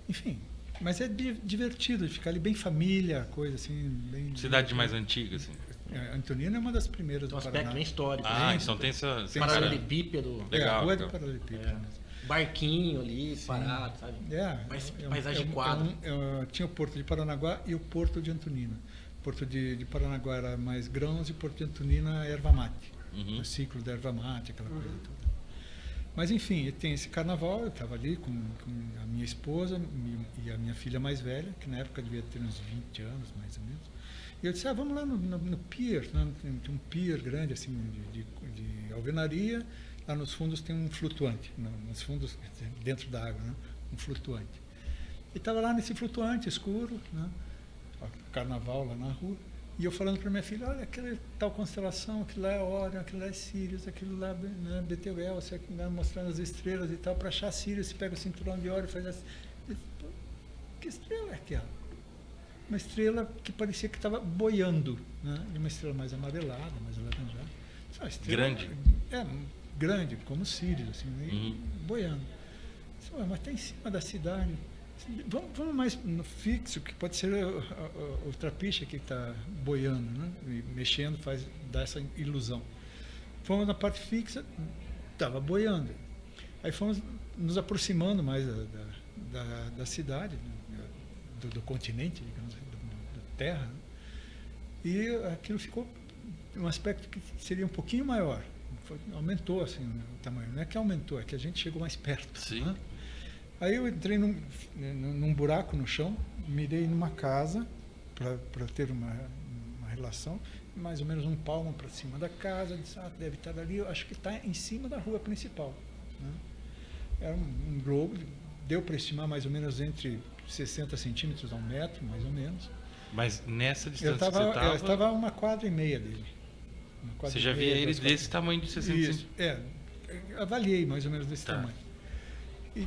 S3: Enfim, mas é divertido de ficar ali bem família, coisa assim. Bem
S2: Cidade mais antiga, assim.
S3: Antonina é uma das primeiras
S4: Tem um
S3: do
S4: aspecto
S3: Paraná.
S4: bem histórico.
S2: Ah,
S4: né?
S2: então tem essa.
S3: Tem
S4: Paralelepípedo,
S2: Legal,
S3: a rua
S2: legal.
S3: de Paralelepípedo. mesmo.
S4: barquinho ali, parado, sabe? Paisagem quadra.
S3: Tinha o Porto de Paranaguá e o Porto de Antonina. O Porto de Paranaguá era mais grãos e o Porto de Antonina erva mate.
S2: Uhum.
S3: O ciclo da erva mate, aquela coisa toda. Mas enfim, tem esse carnaval, eu estava ali com a minha esposa e a minha filha mais velha, que na época devia ter uns 20 anos, mais ou menos. E eu disse, vamos lá no pier, né? Tem um pier grande assim de alvenaria. Lá nos fundos tem um flutuante, nos fundos, dentro da água, né? Um flutuante. E estava lá nesse flutuante escuro, né? Carnaval lá na rua, e eu falando para minha filha, olha, aquela tal constelação, aquilo lá é Órion, aquilo lá é Sirius, aquilo lá é Betelgeuse, você vai mostrando as estrelas e tal, para achar Sirius, você pega o cinturão de Órion e faz assim. Que estrela é aquela? Uma estrela que parecia que estava boiando, né? E uma estrela mais amarelada, mais alaranjada.
S2: Grande?
S3: Grande, como Sirius, assim,
S2: Uhum.
S3: boiando. Mas está em cima da cidade. Vamos mais no fixo, que pode ser o trapiche que está boiando, né? E mexendo, dá essa ilusão. Fomos na parte fixa, estava boiando. Aí fomos nos aproximando mais da cidade, do continente, digamos, da Terra. Né? E aquilo ficou um aspecto que seria um pouquinho maior. Aumentou assim o tamanho. Não é que aumentou, é que a gente chegou mais perto.
S2: Sim.
S3: Né? Aí eu entrei num buraco no chão, mirei numa casa para ter uma relação, mais ou menos 1 palmo para cima da casa, disse, deve estar ali, eu acho que está em cima da rua principal. Né? Era um globo, deu para estimar mais ou menos entre 60 centímetros a 1 metro, mais ou menos.
S2: Mas nessa
S3: Eu
S2: distância que você estava...
S3: estava a 1,5 quadra dele.
S2: Você já via ele desse tamanho de 60
S3: Isso,
S2: centímetros?
S3: avaliei mais ou menos desse
S2: Tá.
S3: tamanho. E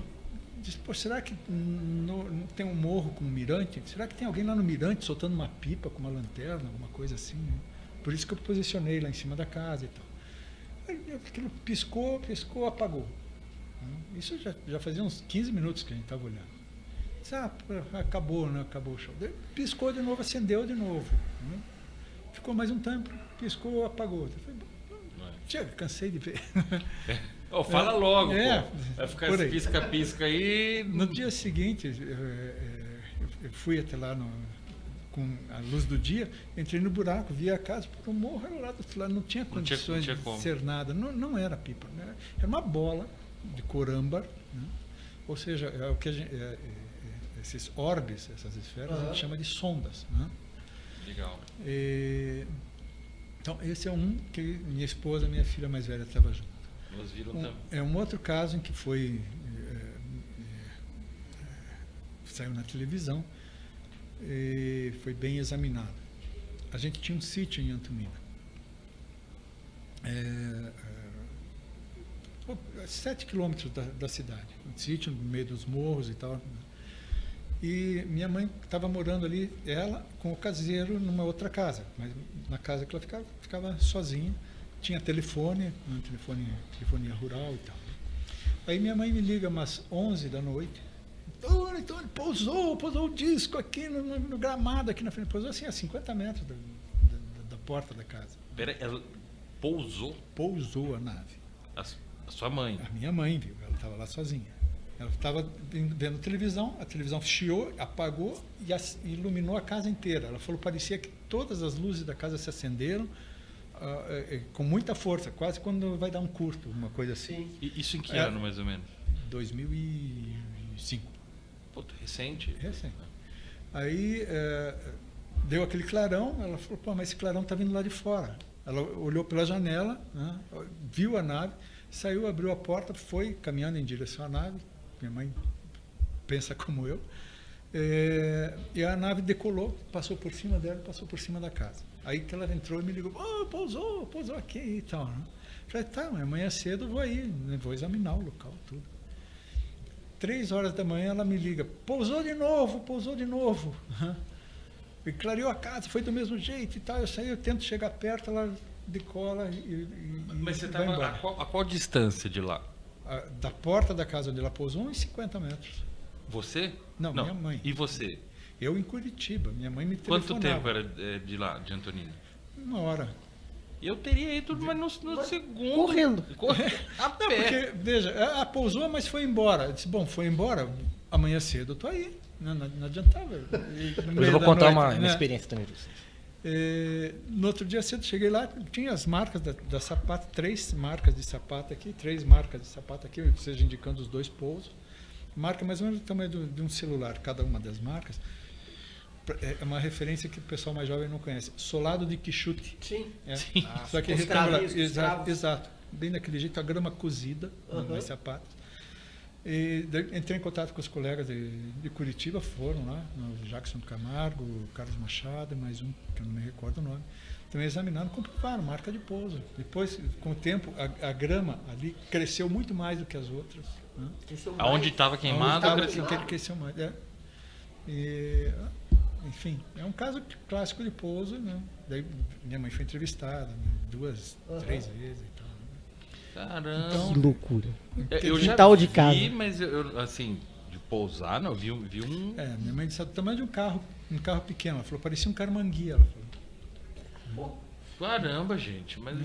S3: disse, será que não tem um morro com um mirante? Será que tem alguém lá no mirante soltando uma pipa com uma lanterna, alguma coisa assim? Né? Por isso que eu posicionei lá em cima da casa e tal. Aí aquilo piscou, apagou. Isso já fazia uns 15 minutos que a gente estava olhando. Disse, acabou, né? Acabou o show. Daí piscou de novo, acendeu de novo. Né? Ficou mais um tempo, piscou, apagou. Eu falei, chega, cansei de ver.
S2: Fala logo,
S3: É,
S2: pô. Vai ficar
S3: por
S2: esse
S3: aí.
S2: pisca-pisca aí.
S3: No dia seguinte, eu fui até lá com a luz do dia, entrei no buraco, vi a casa, porque o morro era lá do outro lado, não tinha condições
S2: tinha
S3: de
S2: como.
S3: ser nada. Não era pipa, né? Era uma bola de corâmbar, né? Ou seja, é o que esses orbes, essas esferas, a gente chama de sondas. Né?
S2: Legal.
S3: Então, esse é um que minha esposa, minha filha mais velha estava junto.
S2: Nós viram também.
S3: É um outro caso em que saiu na televisão e foi bem examinado. A gente tinha um sítio em Antonina. 7 quilômetros da cidade, um sítio no meio dos morros e tal. E minha mãe estava morando ali, ela com o caseiro numa outra casa, mas na casa que ela ficava sozinha. Tinha telefone, telefonia rural e tal. Aí minha mãe me liga umas 11 da noite. Antônio, pousou o disco aqui no gramado, aqui na frente. Pousou assim a 50 metros da porta da casa.
S2: Pera, ela pousou?
S3: Pousou a nave.
S2: A sua mãe?
S3: A minha mãe, viu? Ela estava lá sozinha. Ela estava vendo televisão, a televisão chiou, apagou e iluminou a casa inteira. Ela falou, parecia que todas as luzes da casa se acenderam com muita força, quase quando vai dar um curto, uma coisa assim.
S2: E isso em que ano, mais ou menos?
S3: 2005.
S2: Puta, recente.
S3: Recente. Aí deu aquele clarão, ela falou, pô, mas esse clarão está vindo lá de fora. Ela olhou pela janela, né, viu a nave, saiu, abriu a porta, foi caminhando em direção à nave. Minha mãe pensa como eu. E a nave decolou, passou por cima dela, passou por cima da casa. Aí que ela entrou e me ligou, pousou aqui e tal. Né? Falei, tá, amanhã cedo eu vou aí, né? Vou examinar o local, tudo. 3 horas da manhã ela me liga, pousou de novo. E clareou a casa, foi do mesmo jeito e tal. Eu saí, eu tento chegar perto, ela decola
S2: Mas você
S3: vai
S2: estava
S3: embora.
S2: a qual distância de lá?
S3: Da porta da casa onde ela pousou, uns 50 metros.
S2: Você?
S3: Não, minha mãe.
S2: E você?
S3: Eu em Curitiba, minha mãe me
S2: Quanto
S3: telefonava.
S2: tempo era de lá, de Antonina?
S3: 1 hora.
S2: Eu teria ido, mas no segundo.
S1: Correndo.
S2: A
S3: Não,
S2: pé.
S3: porque, veja, ela pousou, mas foi embora. Eu disse, bom, foi embora, amanhã cedo eu tô aí. Não adiantava.
S4: Mas eu vou contar uma experiência também.
S3: No outro dia cedo, cheguei lá, tinha as marcas da sapata, 3 marcas de sapato aqui, 3 marcas de sapato aqui, ou seja, indicando os 2 pousos. Marca mais ou menos do tamanho de um celular, cada uma das marcas. É uma referência que o pessoal mais jovem não conhece. Solado de quichute.
S1: Sim.
S2: Sim.
S3: Só que
S1: Os
S3: retangular.
S1: cravinhos, os cravos.
S3: Exato. Bem daquele jeito, a grama cozida nos sapatos. E entrei em contato com os colegas de Curitiba, foram lá, o Jackson Camargo, o Carlos Machado, mais um, que eu não me recordo o nome. Também examinando, comprovaram, marca de pouso. Depois, com o tempo, a grama ali cresceu muito mais do que as outras. Né?
S2: Aonde estava queimado,
S3: Onde
S2: cresceu.
S3: cresceu mais. Enfim, é um caso clássico de pouso. Né? Daí minha mãe foi entrevistada 2, 3 vezes e tal.
S2: Caramba.
S3: Então,
S1: Que loucura.
S2: Eu já
S1: Quintal de
S2: vi,
S1: casa.
S2: mas eu, assim, de pousar, não, vi um...
S3: minha mãe disse do tamanho de um carro pequeno. Ela falou, parecia um carmanguia. Ela falou.
S2: Caramba, gente, mas...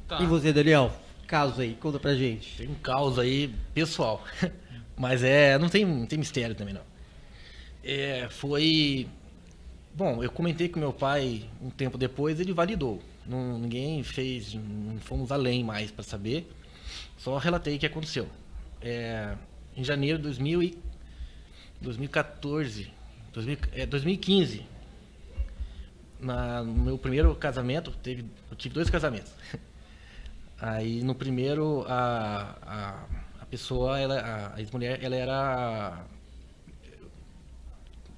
S2: Tá.
S1: E você, Daniel? Caso aí, conta pra gente.
S4: Tem um caos aí pessoal. Mas não tem mistério também não. Foi... Bom, eu comentei com meu pai um tempo depois, ele validou. Ninguém fez, não fomos além mais para saber. Só relatei o que aconteceu. Em janeiro de 2015, no meu primeiro casamento, eu tive 2 casamentos. Aí no primeiro, a pessoa, a ex-mulher, ela era...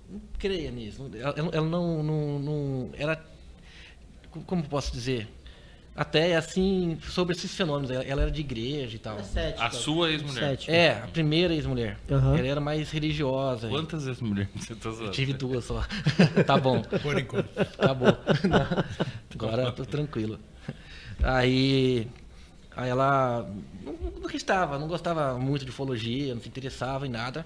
S4: Não creia nisso. Ela não era... Como posso dizer? Até assim, sobre esses fenômenos. Ela era de igreja e tal.
S2: A sua ex-mulher?
S4: A primeira ex-mulher.
S1: Uhum.
S4: Ela era mais religiosa.
S2: Quantas ex-mulheres você tá
S4: Eu
S2: zoando?
S4: tive 2 só. Tá bom.
S3: Por enquanto.
S4: Tá bom. Agora eu tô tranquilo. Aí ela não gostava muito de ufologia, não se interessava em nada.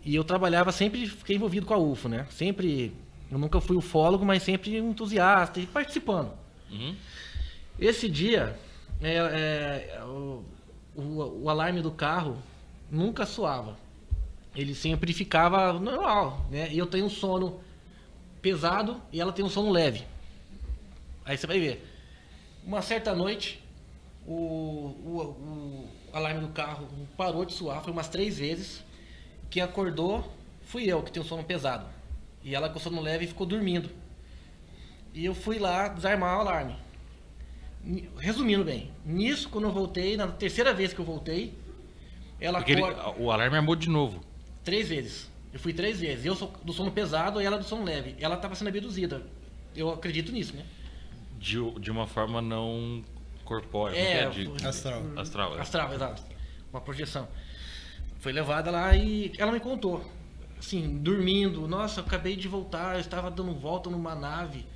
S4: E eu trabalhava sempre, fiquei envolvido com a UFO, né? Sempre, eu nunca fui ufólogo, mas sempre entusiasta e participando.
S2: Uhum.
S4: Esse dia, o alarme do carro nunca soava. Ele sempre ficava normal, né? E eu tenho um sono pesado e ela tem um sono leve. Aí você vai ver. Uma certa noite, o alarme do carro parou de soar, foi umas 3 vezes. Quem acordou fui eu, que tenho sono pesado. E ela com sono leve ficou dormindo. E eu fui lá desarmar o alarme. Resumindo bem, nisso, quando eu voltei, na terceira vez que eu voltei, ela
S2: o alarme armou de novo.
S4: 3 vezes. Eu fui 3 vezes. Eu sou do sono pesado e ela do sono leve. Ela estava sendo abduzida. Eu acredito nisso, né?
S2: de uma forma não corpórea.
S3: Astral.
S2: Astral.
S4: Astral, exato. Uma projeção. Foi levada lá e ela me contou. Assim, dormindo. Nossa, eu acabei de voltar, eu estava dando volta numa nave.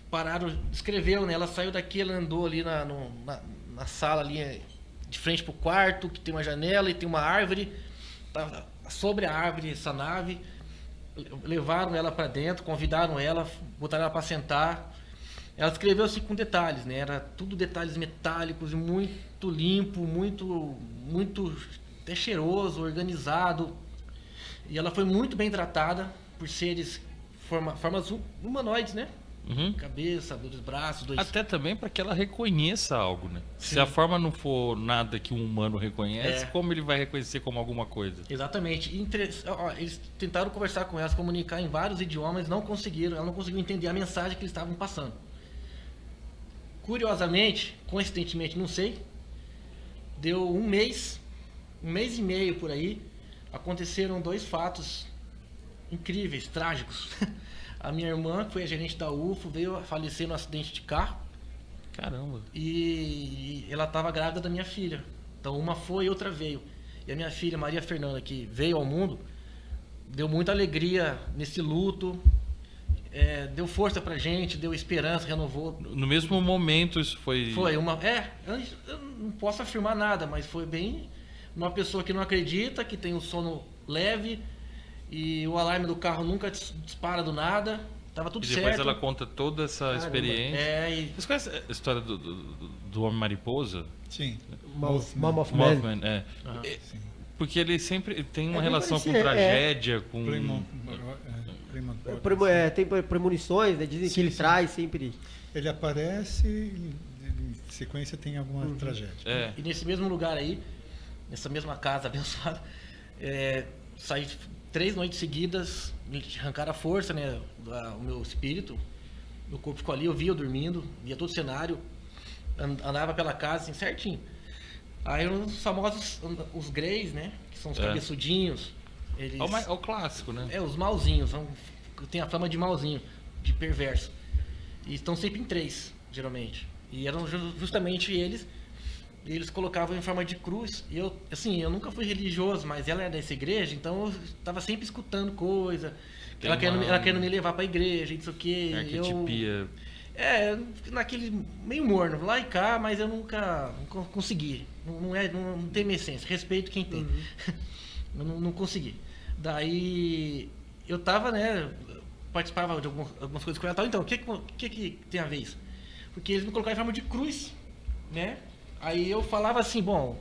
S4: Pararam, escreveu, né? Ela saiu daqui, ela andou ali na sala ali, de frente pro quarto, que tem uma janela e tem uma árvore. Tava sobre a árvore essa nave. Levaram ela para dentro, convidaram ela, botaram ela para sentar. Ela escreveu assim com detalhes, né? Era tudo detalhes metálicos, muito limpo, muito até cheiroso, organizado. E ela foi muito bem tratada por seres formas humanoides, né?
S2: Uhum.
S4: Cabeça, dois braços, dois...
S2: Até também para que ela reconheça algo, né?
S4: Sim.
S2: Se a forma não for nada que um humano reconhece,
S4: É.
S2: como ele vai reconhecer como alguma coisa?
S4: Exatamente. Eles tentaram conversar com ela, se comunicar em vários idiomas, não conseguiram. Ela não conseguiu entender a mensagem que eles estavam passando. Curiosamente, coincidentemente, não sei, deu um mês e meio por aí, aconteceram 2 fatos incríveis, trágicos. A minha irmã, que foi a gerente da UFO, veio a falecer no acidente de carro
S2: Caramba.
S4: e ela estava grávida da minha filha. Então uma foi e outra veio. E a minha filha, Maria Fernanda, que veio ao mundo, deu muita alegria nesse luto, deu força pra gente, deu esperança, renovou.
S2: No mesmo momento isso foi...
S4: Foi uma... eu não posso afirmar nada, mas foi bem... Uma pessoa que não acredita, que tem um sono leve e o alarme do carro nunca dispara do nada. Tava tudo
S2: E depois
S4: certo.
S2: ela conta toda essa
S1: Caramba.
S2: experiência.
S4: E
S2: Vocês conhecem a história do Homem-Mariposa?
S3: Sim.
S1: Mom of Man.
S2: Mothman, é.
S4: Aham.
S3: Sim.
S2: Porque ele sempre tem uma
S1: É bem
S2: relação com
S1: parecido,
S2: tragédia, com...
S1: Tem premonições, né? Dizem que
S3: Sim,
S1: ele
S3: sim.
S1: traz sempre.
S3: Ele aparece e em sequência tem alguma tragédia.
S2: É.
S4: E nesse mesmo lugar aí, nessa mesma casa abençoada, saí 3 noites seguidas, me arrancaram a força, né? O meu espírito, meu corpo ficou ali, eu via eu dormindo, via todo o cenário, andava pela casa assim, certinho. Aí os famosos, os greys, né? Que são os cabeçudinhos. Eles,
S2: É o clássico, né?
S4: os malzinhos, tem a fama de malzinho, de perverso. E estão sempre em 3, geralmente. E eram justamente eles colocavam em forma de cruz. E eu nunca fui religioso, mas ela é dessa igreja, então eu estava sempre escutando coisa.
S2: Tem
S4: Ela
S2: uma-
S4: querendo me levar pra igreja, isso aqui.
S2: Arquetipia.
S4: Naquele meio morno, lá e cá, mas eu nunca consegui. Não tem minha essência. Respeito quem tem. Eu não consegui. Daí eu tava, né? Participava de algumas coisas com ela e tal. Então, o que tem a ver isso? Porque eles me colocaram em forma de cruz, né? Aí eu falava assim, bom,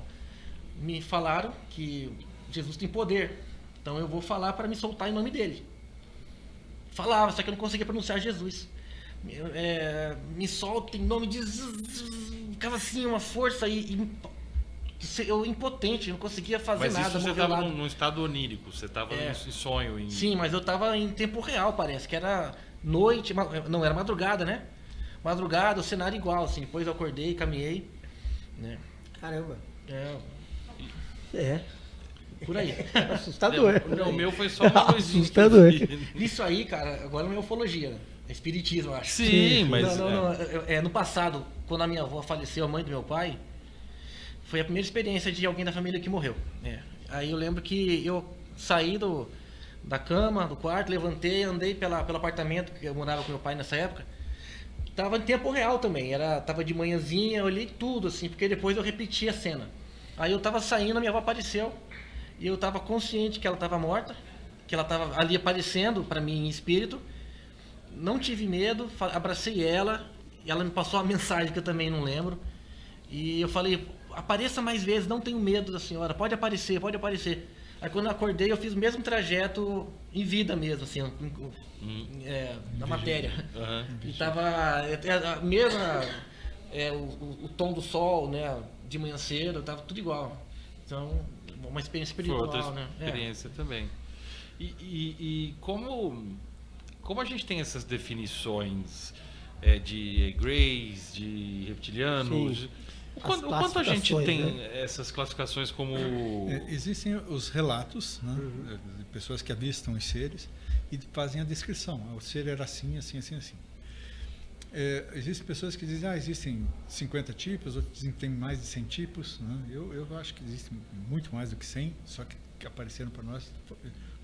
S4: me falaram que Jesus tem poder, então eu vou falar para me soltar em nome dele. Falava, só que eu não conseguia pronunciar Jesus. Me solta em nome de Jesus. Ficava assim, uma força eu impotente, não conseguia fazer
S2: Mas
S4: nada.
S2: isso você
S4: mover
S2: estava
S4: lado.
S2: num estado onírico, você estava em sonho.
S4: Sim, mas eu tava em tempo real, parece, que era noite, não, era madrugada, né? Madrugada, o cenário igual, assim, depois eu acordei, caminhei, né?
S1: Caramba.
S4: É,
S1: É.
S4: por aí.
S1: Assustador.
S2: Não, o meu foi só uma luzinha.
S1: Assustador.
S4: Isso aí, cara, agora não é ufologia, né? É espiritismo, eu acho.
S2: Sim, mas...
S4: Não. No passado, quando a minha avó faleceu, a mãe do meu pai, foi a primeira experiência de alguém da família que morreu, né? Aí eu lembro que eu saí da cama, do quarto, levantei, andei pelo apartamento que eu morava com meu pai nessa época. Tava em tempo real também, tava de manhãzinha, eu olhei tudo assim, porque depois eu repeti a cena. Aí eu tava saindo, a minha avó apareceu, e eu tava consciente que ela tava morta, que ela tava ali aparecendo para mim em espírito. Não tive medo, abracei ela, e ela me passou uma mensagem que eu também não lembro. E eu falei, apareça mais vezes, não tenho medo da senhora, pode aparecer, pode aparecer. Aí quando eu acordei, eu fiz o mesmo trajeto em vida mesmo, assim, na matéria.
S2: Aham.
S4: E tava a mesma, o tom do sol, né, de manhã cedo, tava tudo igual. Então, uma experiência
S2: Foi
S4: espiritual,
S2: outra
S4: né?
S2: experiência também. E como a gente tem essas definições de greys, de reptilianos,
S1: Sim.
S2: o quanto a gente
S1: classificações,
S2: tem
S1: né?
S2: essas classificações como...
S3: Existem os relatos, né, de pessoas que avistam os seres e fazem a descrição. O ser era assim, assim, assim, assim. Existem pessoas que dizem, existem 50 tipos, outros dizem que tem mais de 100 tipos. Né? Eu acho que existem muito mais do que 100, só que apareceram para nós,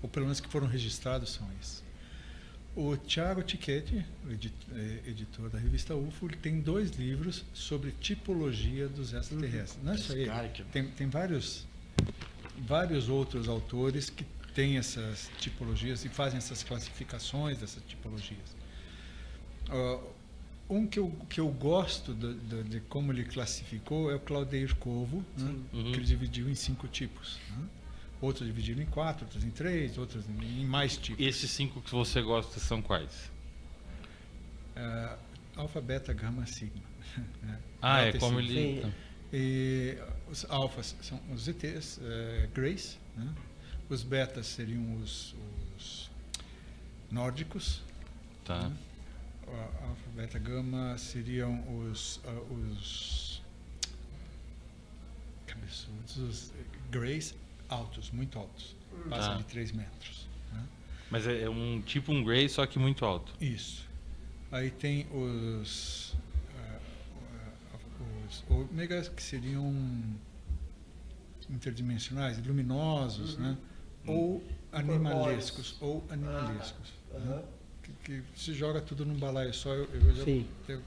S3: ou pelo menos que foram registrados, são esses. O Thiago Tichetti, editor da revista UFO, ele tem 2 livros sobre tipologia dos extraterrestres. Não é só ele, tem vários outros autores que têm essas tipologias e fazem essas classificações dessas tipologias. Um que eu gosto de como ele classificou é o Claudeir Covo, né? Que ele dividiu em 5 tipos. Né? Outros dividiram em 4, outros em 3, outros em mais tipos.
S2: Esses 5 que você gosta são quais?
S3: Alfa, beta, gama, sigma.
S2: É como ele...
S1: Sim.
S3: E os alfas são os ETs, Grace, né? Os betas seriam os nórdicos.
S2: Tá.
S3: Né? Alfa, beta, gama seriam os cabeçudos, os Grays altos, muito altos. Passam de 3 metros. Né?
S2: Mas é um Grey, só que muito alto.
S3: Isso. Aí tem os ômegas, que seriam interdimensionais, luminosos, né? Ou animalescos. Né? Que se joga tudo num balaio só, eu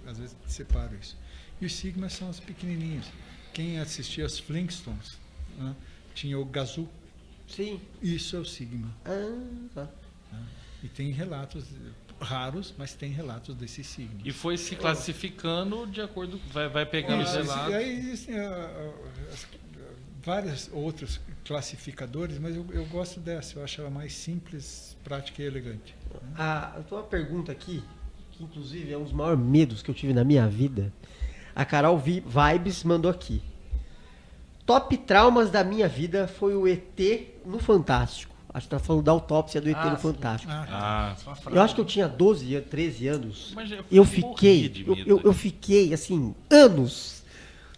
S3: às vezes separo isso. E os sigmas são os pequenininhos. Quem assistia aos Flintstones, né? Tinha o Gazoo.
S1: Sim.
S3: Isso é o sigma.
S1: Tá.
S3: Né? E tem relatos raros, mas tem relatos desses signos.
S2: E foi se classificando de acordo... Vai pegando os relatos.
S3: E aí existem vários outros classificadores, mas eu gosto dessa. Eu acho ela mais simples, prática e elegante.
S1: Eu tenho uma pergunta aqui, que inclusive é um dos maiores medos que eu tive na minha vida. A Carol Vibes mandou aqui. Top traumas da minha vida foi o ET no Fantástico. Acho que tá falando da autópsia do ET no Fantástico. Eu acho que eu tinha 12, 13 anos.
S2: Mas
S1: Eu fiquei, assim, anos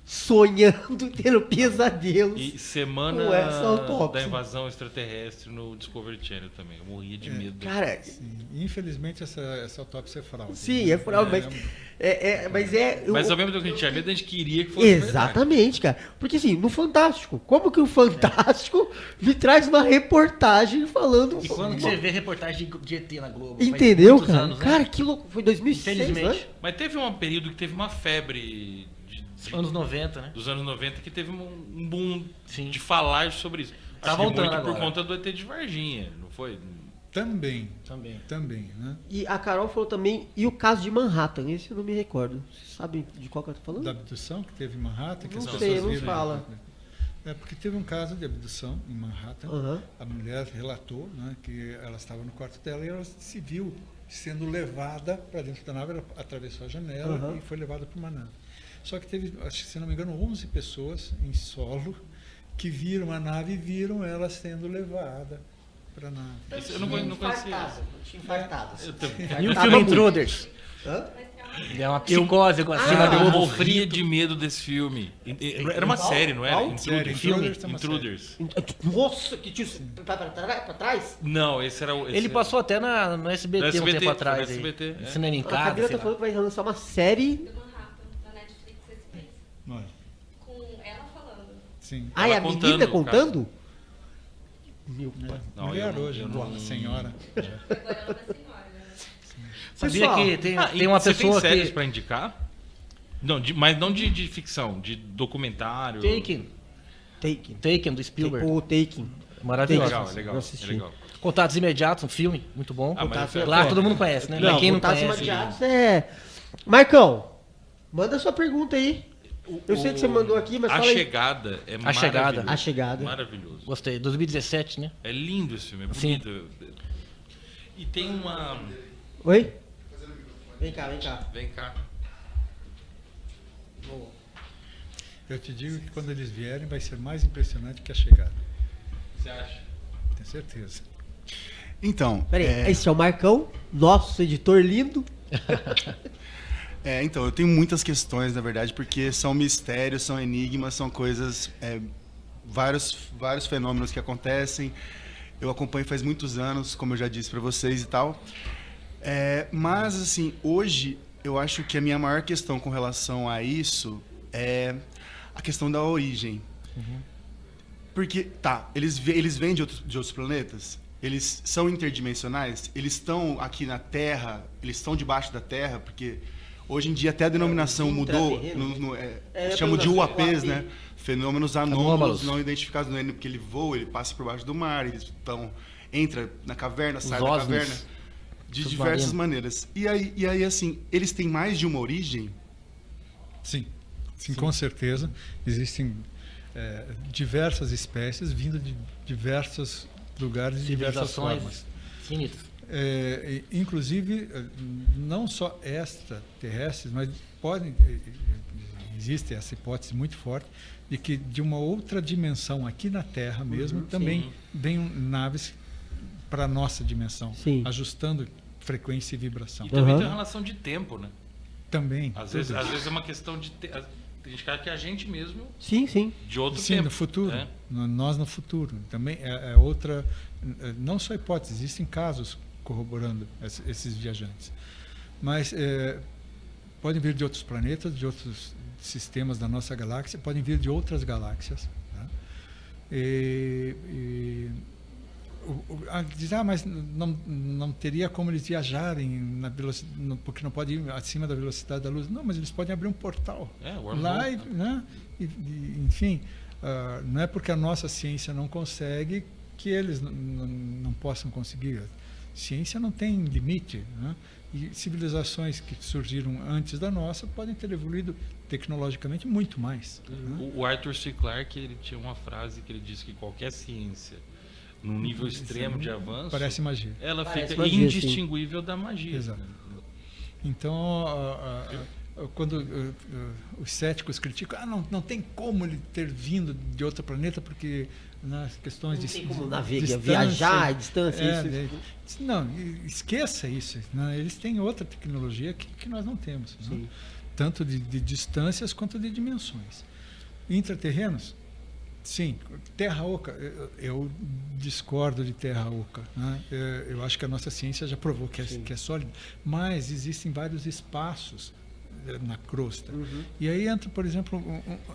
S1: sonhando, tendo pesadelos.
S2: E semana
S1: com essa autópsia.
S2: da invasão extraterrestre no Discovery Channel também. Eu morria de medo.
S1: Cara,
S3: Infelizmente essa autópsia é fraude.
S1: sim, é fraude, mas
S2: Mas ao mesmo tempo que a gente tinha medo, a gente queria que fosse
S1: exatamente, cara. Porque assim, no Fantástico, como que o Fantástico me traz uma reportagem falando...
S4: E quando você vê reportagem de ET na Globo?
S1: Entendeu,
S4: faz muitos
S1: cara?
S4: anos, né?
S1: Cara, que louco. Foi 2006,
S4: Infelizmente.
S1: né?
S2: Mas teve um período que teve uma febre
S4: Anos 90, né?
S2: dos anos 90 que teve um boom
S4: Sim.
S2: de falar sobre isso.
S4: Tá
S2: Acho que
S4: voltando
S2: muito por
S4: agora.
S2: conta do ET de Varginha, não foi?
S3: Também,
S4: Também.
S3: né?
S1: E a Carol falou também, e o caso de Manhattan, esse eu não me recordo. Vocês sabem de qual que eu tô falando?
S3: Da abdução que teve em Manhattan, que
S1: Não
S3: as
S1: sei,
S3: pessoas
S1: não
S3: viram.
S1: fala.
S3: Porque teve um caso de abdução em Manhattan.
S1: Aham.
S3: A mulher relatou, né, que ela estava no quarto dela e ela se viu sendo levada para dentro da nave, ela atravessou a janela
S1: Aham.
S3: e foi levada para uma nave. Só que teve, acho que se não me engano, 11 pessoas em solo que viram a nave e viram ela sendo levada para a nave.
S2: Isso eu não conhecia.
S1: Tinha infartado.
S2: Eu também.
S4: E o
S1: Tava
S4: filme
S1: muito.
S4: Intruders?
S1: Hã?
S4: É uma psicose com a cena
S2: Eu
S4: do ovo
S2: morria
S4: frito.
S2: de medo desse filme. Era uma série, não era?
S1: Qual?
S3: Série, Intruders é uma
S2: Intruders.
S1: Nossa, que tio. Pra trás?
S2: Não, esse era o.
S4: Ele passou até no SBT,
S2: No
S4: um
S2: SBT,
S4: tempo atrás.
S2: foi no
S4: aí.
S2: SBT, é.
S4: Cinema em
S1: A
S4: casa,
S1: Camila
S4: sei
S1: tá
S4: lá.
S1: falando que vai lançar uma série.
S5: Do Manhattan, da Netflix esse mês.
S3: Olha,
S5: Com ela falando.
S3: sim.
S1: Ah, e a
S2: Ela
S1: menina
S2: contando,
S1: contando? Meu pai.
S2: Não,
S3: Mulher
S2: eu não-
S3: hoje,
S2: eu
S3: né?
S2: não-
S3: senhora.
S5: Agora ela é senhora, né?
S4: Sabia
S1: Pessoal,
S4: que tem
S2: E
S4: uma
S2: você
S4: pessoa
S2: tem séries
S4: que...
S2: pra indicar? Não, mas não de ficção, de documentário.
S4: Taken, do Spielberg.
S1: O Taking.
S4: Maravilhoso.
S2: Legal, é legal.
S1: Eu assisti.
S2: É legal.
S4: Contatos Imediatos, um filme muito bom.
S2: Ah, mas
S1: Contatos-
S4: Lá todo mundo conhece, né? Mas quem não
S1: Contatos
S4: conhece...
S1: Imediatos Marcão, manda sua pergunta aí. Eu sei que você mandou aqui, mas
S2: A
S1: fala aí.
S2: Chegada é
S4: A Chegada.
S2: maravilhoso.
S1: A Chegada.
S2: Maravilhoso.
S4: Gostei. 2017, né?
S2: É lindo esse filme, é
S4: Sim.
S2: bonito. E tem uma...
S1: Oi? Vem cá, vem cá.
S2: Vem cá.
S3: Eu te digo que quando eles vierem vai ser mais impressionante que a chegada.
S2: Você acha?
S3: Tenho certeza.
S6: Então,
S1: Peraí, esse é o Marcão, nosso editor lindo.
S6: então, eu tenho muitas questões, na verdade, porque são mistérios, são enigmas, são coisas, vários fenômenos que acontecem. Eu acompanho faz muitos anos, como eu já disse para vocês e tal. Mas, assim, hoje eu acho que a minha maior questão com relação a isso é a questão da origem. Porque, tá, eles vêm de outros planetas, eles são interdimensionais, eles estão aqui na Terra, eles estão debaixo da Terra, porque hoje em dia até a denominação mudou, chama de UAPs, né? Fenômenos anômalos não identificados, não é porque ele voa, ele passa por baixo do mar, eles entra na caverna, sai da caverna, de diversas maneiras. E aí, assim, eles têm mais de uma origem?
S3: Sim, com certeza. Existem diversas espécies vindo de diversos lugares e diversas formas.
S4: Infinitas.
S3: Inclusive, não só extraterrestres, mas existe essa hipótese muito forte de que de uma outra dimensão aqui na Terra mesmo também vêm naves para a nossa dimensão, ajustando frequência e vibração.
S2: E também tem uma relação de tempo, né?
S3: Também.
S2: Às vezes é uma questão de... Tem gente que é a gente mesmo de outro
S3: Sim,
S2: tempo.
S3: no futuro.
S2: Né?
S3: Nós no futuro. Também é outra... Não só hipótese, existem casos corroborando esses viajantes. Mas podem vir de outros planetas, de outros sistemas da nossa galáxia, podem vir de outras galáxias. Tá? Diz, mas não teria como eles viajarem na velocidade, porque não pode ir acima da velocidade da luz. Não, mas eles podem abrir um portal lá, né? Enfim, não é porque a nossa ciência não consegue que eles não possam conseguir. A ciência não tem limite, né? E civilizações que surgiram antes da nossa podem ter evoluído tecnologicamente muito mais. Né?
S2: O Arthur C. Clarke, ele tinha uma frase que ele disse que qualquer ciência num nível extremo de avanço,
S3: parece magia.
S2: Ela
S1: Parece
S2: fica
S1: magia,
S2: indistinguível da magia.
S3: Exato. Então, quando os céticos criticam, não tem como ele ter vindo de outro planeta, porque nas questões
S1: não
S3: de
S1: tem como navegar,
S3: distância,
S1: viajar, distância, isso.
S3: Não, esqueça isso. Né? Eles têm outra tecnologia que nós não temos. Né? Tanto de distâncias quanto de dimensões. Intraterrenos? Sim. Terra oca, eu discordo de terra oca. Né? Eu acho que a nossa ciência já provou que é sólida, mas existem vários espaços na crosta. E aí entra, por exemplo,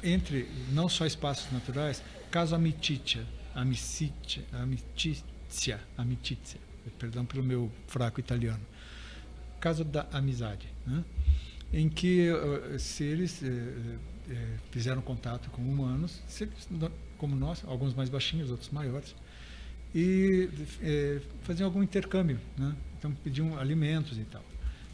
S3: entre não só espaços naturais, caso Amicítia, perdão pelo meu fraco italiano, caso da amizade, né? Em que se eles fizeram contato com humanos, como nós, alguns mais baixinhos, outros maiores, e faziam algum intercâmbio, né? Então pediam alimentos e tal.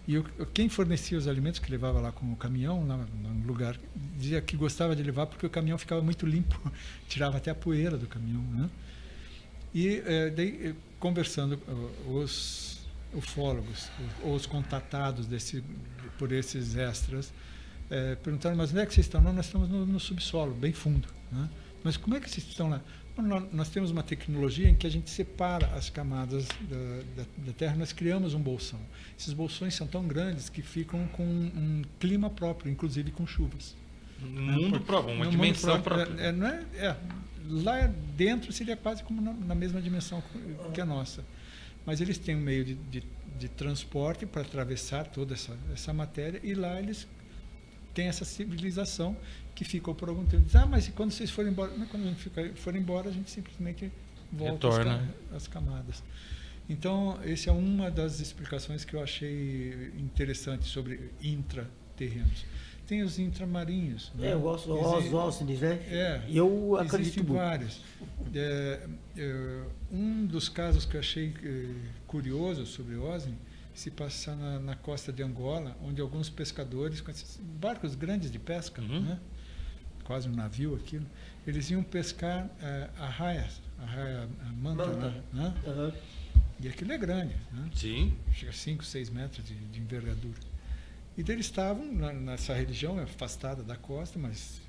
S3: E quem fornecia os alimentos, que levava lá com o caminhão, lá no lugar, dizia que gostava de levar porque o caminhão ficava muito limpo, tirava até a poeira do caminhão, né? E daí, conversando, os ufólogos, os contatados por esses extras, perguntaram, mas onde é que vocês estão? Não, nós estamos no subsolo, bem fundo. Né? Mas como é que vocês estão lá? Nós temos uma tecnologia em que a gente separa as camadas da Terra, nós criamos um bolsão. Esses bolsões são tão grandes que ficam com um clima próprio, inclusive com chuvas.
S2: Um mundo próprio, uma dimensão própria.
S3: Lá dentro seria quase como na mesma dimensão que a nossa. Mas eles têm um meio de transporte para atravessar toda essa matéria, e lá eles têm essa civilização que ficou por algum tempo. Diz, mas e quando vocês forem embora? Quando a gente for embora, a gente simplesmente volta às camadas. Então, essa é uma das explicações que eu achei interessante sobre intraterrenos. Tem os intramarinhos. Né?
S1: Eu gosto dos OSNIs, né? Eu acredito
S3: existem vários. Um dos casos que eu achei curioso sobre OSNI se passa na costa de Angola, onde alguns pescadores, com esses barcos grandes de pesca, né? Quase um navio aquilo, eles iam pescar a raia manta. Né? E aquilo é grande, né?
S2: Sim.
S3: Chega a 5, 6 metros de envergadura. E daí eles estavam nessa região afastada da costa, mas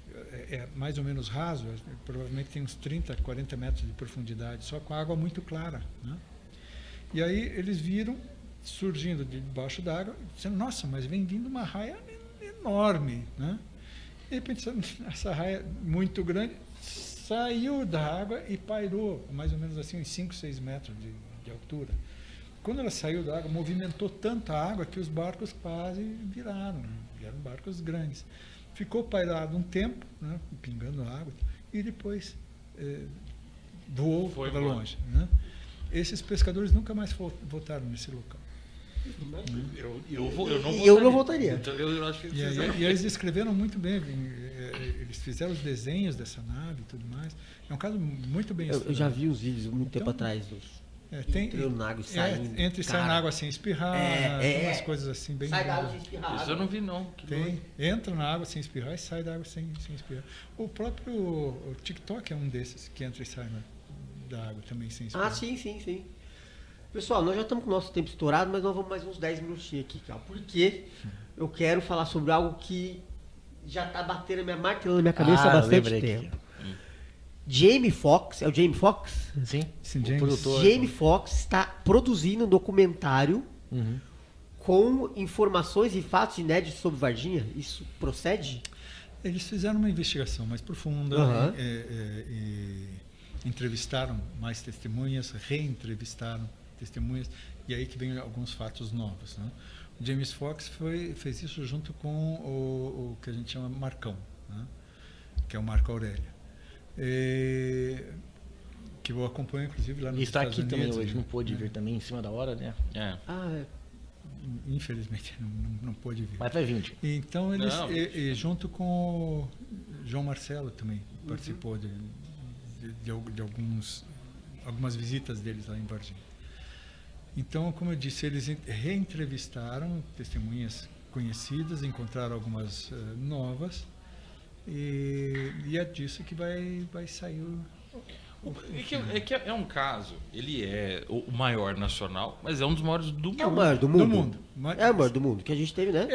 S3: é mais ou menos raso, provavelmente tem uns 30, 40 metros de profundidade, só com água muito clara. Né? E aí eles viram, surgindo de debaixo d'água, dizendo, nossa, mas vem vindo uma raia enorme. Né? De repente, essa raia muito grande saiu da água e pairou, mais ou menos assim, uns 5, 6 metros de altura. quando ela saiu da água, movimentou tanta água que os barcos quase viraram barcos grandes. Ficou pairado um tempo, né, pingando água, e depois voou
S2: Foi
S3: para
S2: embora.
S3: longe. Né? Esses pescadores nunca mais voltaram nesse local.
S2: Eu não voltaria. Então, eu acho que
S3: E eles descreveram muito bem, eles fizeram os desenhos dessa nave e tudo mais. É um caso muito bem
S1: Eu
S3: estudado.
S1: já vi uns vídeos muito tempo
S3: Então,
S1: atrás dos
S3: tem,
S1: entrando na água e saindo.
S3: entra e sai
S1: Cara,
S3: na água sem espirrar, tem umas coisas assim bem...
S1: sai da água sem espirrar.
S2: Isso eu não vi, não. Que doido.
S3: Tem, entra na água sem espirrar e sai da água sem espirrar. O próprio o TikTok é um desses que entra e sai da água também sem espirrar.
S1: Ah, sim. Pessoal, nós já estamos com o nosso tempo estourado, mas nós vamos mais uns 10 minutinhos aqui, cara. Porque eu quero falar sobre algo que já tá martelando na minha cabeça há bastante tempo. Jamie Foxx, é o Jamie Foxx?
S4: Sim,
S3: Sim,
S4: o
S3: James.
S4: produtor.
S1: Jamie Foxx está produzindo um documentário
S4: Uhum.
S1: com informações e fatos inéditos sobre Varginha. Isso procede?
S3: Eles fizeram uma investigação mais profunda,
S1: Aham.
S3: e entrevistaram mais testemunhas, reentrevistaram testemunhas, e aí que vem alguns fatos novos. Né? O James Foxx fez isso junto com o que a gente chama Marcão, né? Que é o Marco Aurélio. Que eu acompanho, inclusive, lá nos
S4: E está
S3: Estados
S4: aqui também
S3: Unidos,
S4: hoje,
S3: né?
S4: não pôde vir também em cima da hora, né?
S2: É.
S3: Infelizmente, não pôde vir.
S4: Mas vai vir.
S3: Então, eles,
S2: Não.
S3: junto com o João Marcelo também, participou de algumas visitas deles lá em Varginha. Então, como eu disse, eles reentrevistaram testemunhas conhecidas, encontraram algumas novas, e é disso que vai sair
S2: É um caso, ele é o maior nacional, mas é um dos maiores do mundo.
S1: É o maior do mundo?
S3: Mas-
S1: É o maior do mundo que a gente teve, né?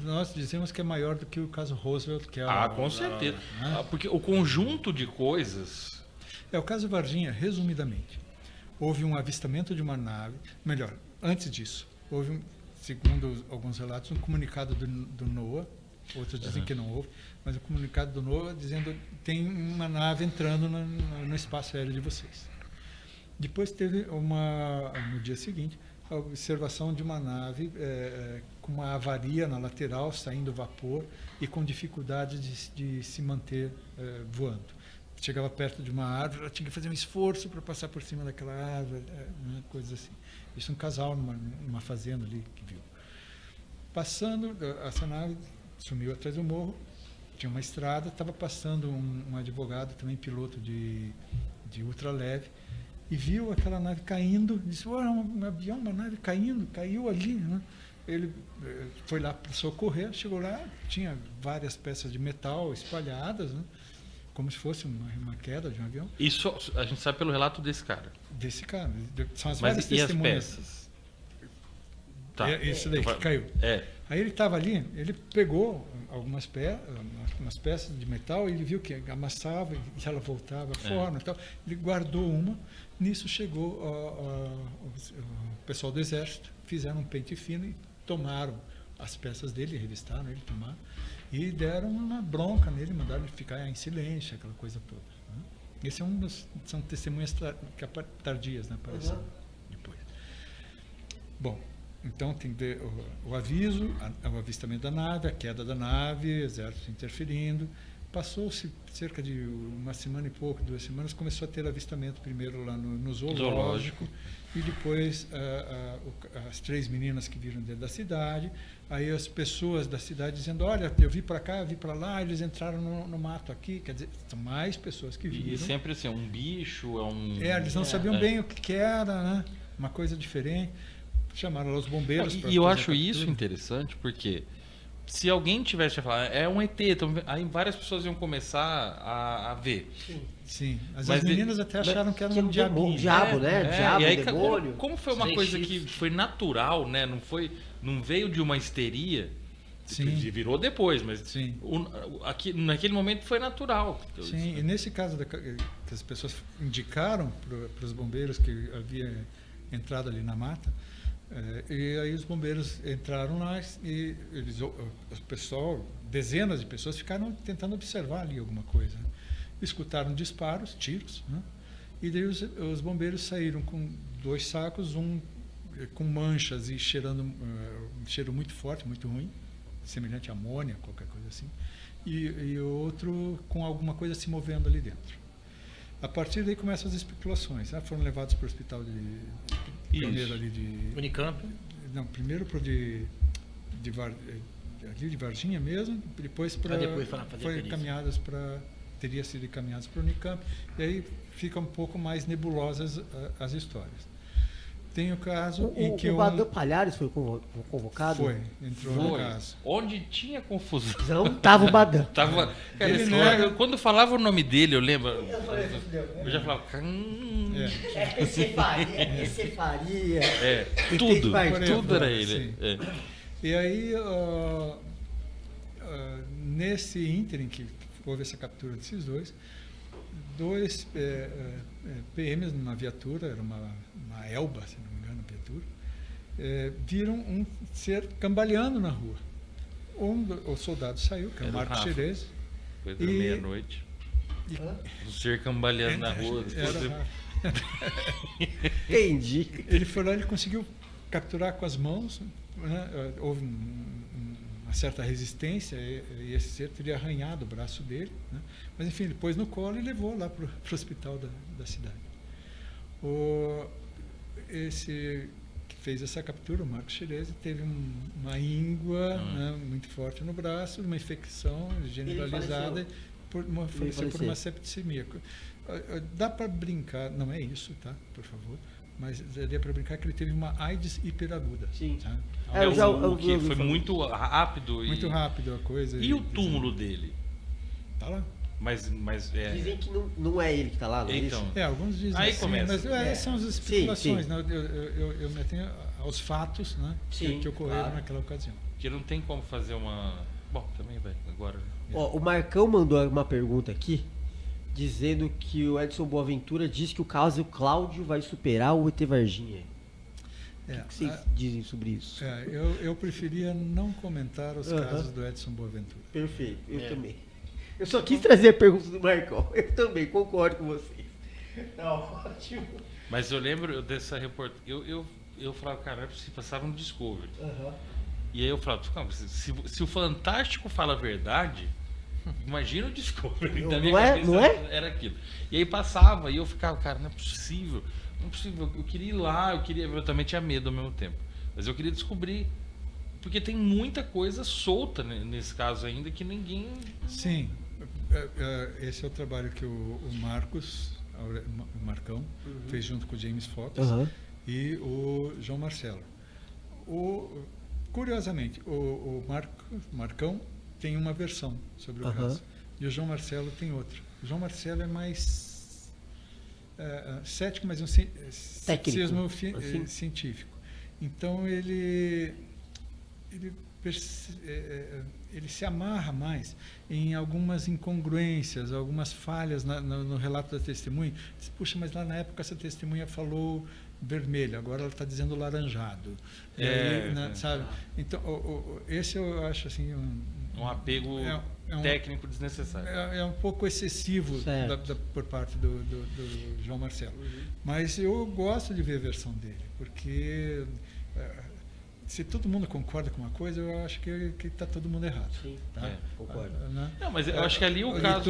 S3: nós dizemos que é maior do que o caso Roosevelt, que é
S2: Com certeza.
S3: né?
S2: Porque o conjunto de coisas.
S3: O caso Varginha, resumidamente, houve um avistamento de uma nave, melhor, antes disso, houve, segundo alguns relatos, um comunicado do NOAA, outros dizem que não houve, mas o comunicado do NOAA dizendo tem uma nave entrando no espaço aéreo de vocês. Depois teve no dia seguinte, a observação de uma nave com uma avaria na lateral, saindo vapor e com dificuldade de se manter voando. Chegava perto de uma árvore, ela tinha que fazer um esforço para passar por cima daquela árvore, coisas assim. Isso um casal numa fazenda ali que viu. Passando, essa nave sumiu atrás do morro, tinha uma estrada, estava passando um advogado, também piloto de ultraleve, e viu aquela nave caindo, disse, um avião, uma nave caindo, caiu ali, né? Ele foi lá para socorrer, chegou lá, tinha várias peças de metal espalhadas, né? Como se fosse uma queda de um avião.
S2: Isso a gente sabe pelo relato desse cara.
S3: Desse cara. São as
S2: Mas
S3: várias
S2: e as
S3: testemunhas.
S2: peças? Tá.
S3: Isso daí que caiu. Aí ele estava ali, ele pegou umas peças de metal e ele viu que amassava e ela voltava à forma e tal. Ele guardou uma. Nisso chegou o pessoal do exército, fizeram um pente fino e tomaram as peças dele, revistaram ele, tomaram. E deram uma bronca nele, mandaram ele ficar em silêncio, aquela coisa toda. Né? Esse são testemunhas tardias, né? Apareceram depois. Bom, então tem o aviso, o avistamento da nave, a queda da nave, exército interferindo. Passou-se cerca de uma semana e pouco, 2 semanas, começou a ter avistamento primeiro lá no zoológico. E depois as 3 meninas que viram dentro da cidade, aí as pessoas da cidade dizendo, olha, eu vi para cá, eu vi para lá, eles entraram no mato aqui, quer dizer, são mais pessoas que viram.
S2: E sempre assim, um bicho,
S3: eles não sabiam bem o que era, né? Uma coisa diferente. Chamaram os bombeiros.
S2: E eu acho isso interessante porque se alguém tivesse a falar, é um ET, então, aí várias pessoas iam começar a ver.
S3: Sim, as
S1: Mas
S3: meninas até acharam que era um diabinho.
S1: Diabo, né? Diabo,
S2: e aí,
S1: demônio.
S2: como foi uma coisa que foi natural, né? Não veio de uma histeria.
S3: Sim.
S2: Virou depois, mas
S3: Sim.
S2: naquele momento foi natural.
S3: Sim, e nesse caso que as pessoas indicaram para os bombeiros que havia entrado ali na mata, e aí os bombeiros entraram lá e o pessoal, dezenas de pessoas ficaram tentando observar ali alguma coisa. Escutaram disparos, tiros, né? E daí os bombeiros saíram com 2 sacos, um com manchas e cheirando um cheiro muito forte, muito ruim, semelhante a amônia, qualquer coisa assim, e outro com alguma coisa se movendo ali dentro. A partir daí começam as especulações. Foram levados para o hospital primeiro ali de
S4: Unicamp.
S3: não, primeiro para ali de Varginha mesmo, depois para
S4: depois para fazer
S3: foi
S4: perícia.
S3: encaminhadas para teria sido encaminhados para o Unicamp, e aí fica um pouco mais nebulosas as histórias. Tem o caso em que
S1: o Badan Palhares foi convocado?
S3: entrou no
S2: Foi.
S3: caso.
S2: Onde tinha confusão.
S1: Não, tava o Badan.
S2: Tava, cara,
S3: Ele
S2: esse
S3: não
S2: cara,
S3: é-
S2: quando falava o nome dele, eu lembro. Eu já falava.
S1: Você faria.
S2: É,
S1: E
S2: tudo.
S1: tem parte,
S2: Tudo era
S3: sim.
S2: ele. É.
S3: E aí, nesse ínterim que houve essa captura desses dois PMs numa viatura, era uma Elba, se não me engano, a viatura, viram um ser cambaleando na rua. O soldado saiu, que é o
S2: Era o
S3: Marcos
S2: Rafa.
S3: Xerez.
S2: Foi da
S3: E-
S2: meia-noite. O ser cambaleando na rua.
S3: Era,
S1: Entendi.
S3: ele foi lá, ele conseguiu capturar com as mãos, né? Houve uma certa resistência e esse ser teria arranhado o braço dele, né? Mas enfim, ele pôs no colo e levou lá para o hospital da cidade. Esse que fez essa captura, o Marcos Xerez, teve uma íngua, né, muito forte no braço, uma infecção generalizada, faleceu por uma septicemia. Dá para brincar, não é isso, tá? Por favor. Mas daria para brincar que ele teve uma AIDS hiperaguda.
S1: Sim.
S3: Tá?
S1: É, eu já- eu
S2: que
S1: ouvi
S2: foi
S1: falar.
S2: muito rápido.
S3: Muito rápido a coisa.
S2: E o túmulo dele?
S3: Tá lá.
S2: Mas é.
S1: Dizem que não é ele que tá lá, não é
S2: Então.
S1: isso?
S3: Alguns dizem
S2: Aí
S3: assim,
S2: começa.
S3: mas são as
S1: Sim,
S3: especulações.
S1: sim.
S3: Né? Eu me atenho aos fatos, né,
S1: Sim,
S3: que ocorreram
S1: claro.
S3: naquela ocasião.
S2: Que não tem como fazer uma. Bom, também vai. Agora.
S1: Ó, o Marcão mandou uma pergunta aqui, dizendo que o Edson Boaventura diz que o caso Cláudio vai superar o ET Varginha. O que vocês dizem sobre isso?
S3: Eu preferia não comentar os
S1: Aham.
S3: casos do Edson Boaventura.
S1: Perfeito, eu também. Eu só quis trazer a pergunta do Marcão. Eu também concordo com vocês. Tá ótimo.
S2: Mas eu lembro dessa reportagem. Eu falava, cara, se passava no Discovery.
S1: Aham.
S2: E aí eu falava, "Calma, se o Fantástico fala a verdade, imagina o Discovery. Da minha
S1: Não é?
S2: cabeça
S1: Não é?
S2: Era aquilo. E aí passava, e eu ficava, cara, não é possível. Não é possível. Eu queria ir lá, eu também tinha medo ao mesmo tempo. Mas eu queria descobrir. Porque tem muita coisa solta nesse caso ainda que ninguém.
S3: Sim, esse é o trabalho que o o Marcão, fez junto com o James Fox
S1: Aham.
S3: e o João Marcelo. Curiosamente, o Marcão tem uma versão sobre o
S1: Aham.
S3: caso e o João Marcelo tem outra. O João Marcelo é mais cético, mas um ceticismo
S1: assim.
S3: científico. Então ele se amarra mais em algumas incongruências, algumas falhas no relato da testemunha. Diz, puxa, mas lá na época essa testemunha falou vermelho, agora ela está dizendo laranjado. E aí, sabe? Então, esse eu acho assim
S2: Um apego técnico desnecessário.
S3: é um pouco excessivo por parte do João Marcelo. Mas eu gosto de ver a versão dele, porque se todo mundo concorda com uma coisa, eu acho que está todo mundo errado.
S1: Sim,
S3: tá?
S1: concordo.
S3: Né?
S2: Não, mas eu acho que ali o
S3: E
S2: caso.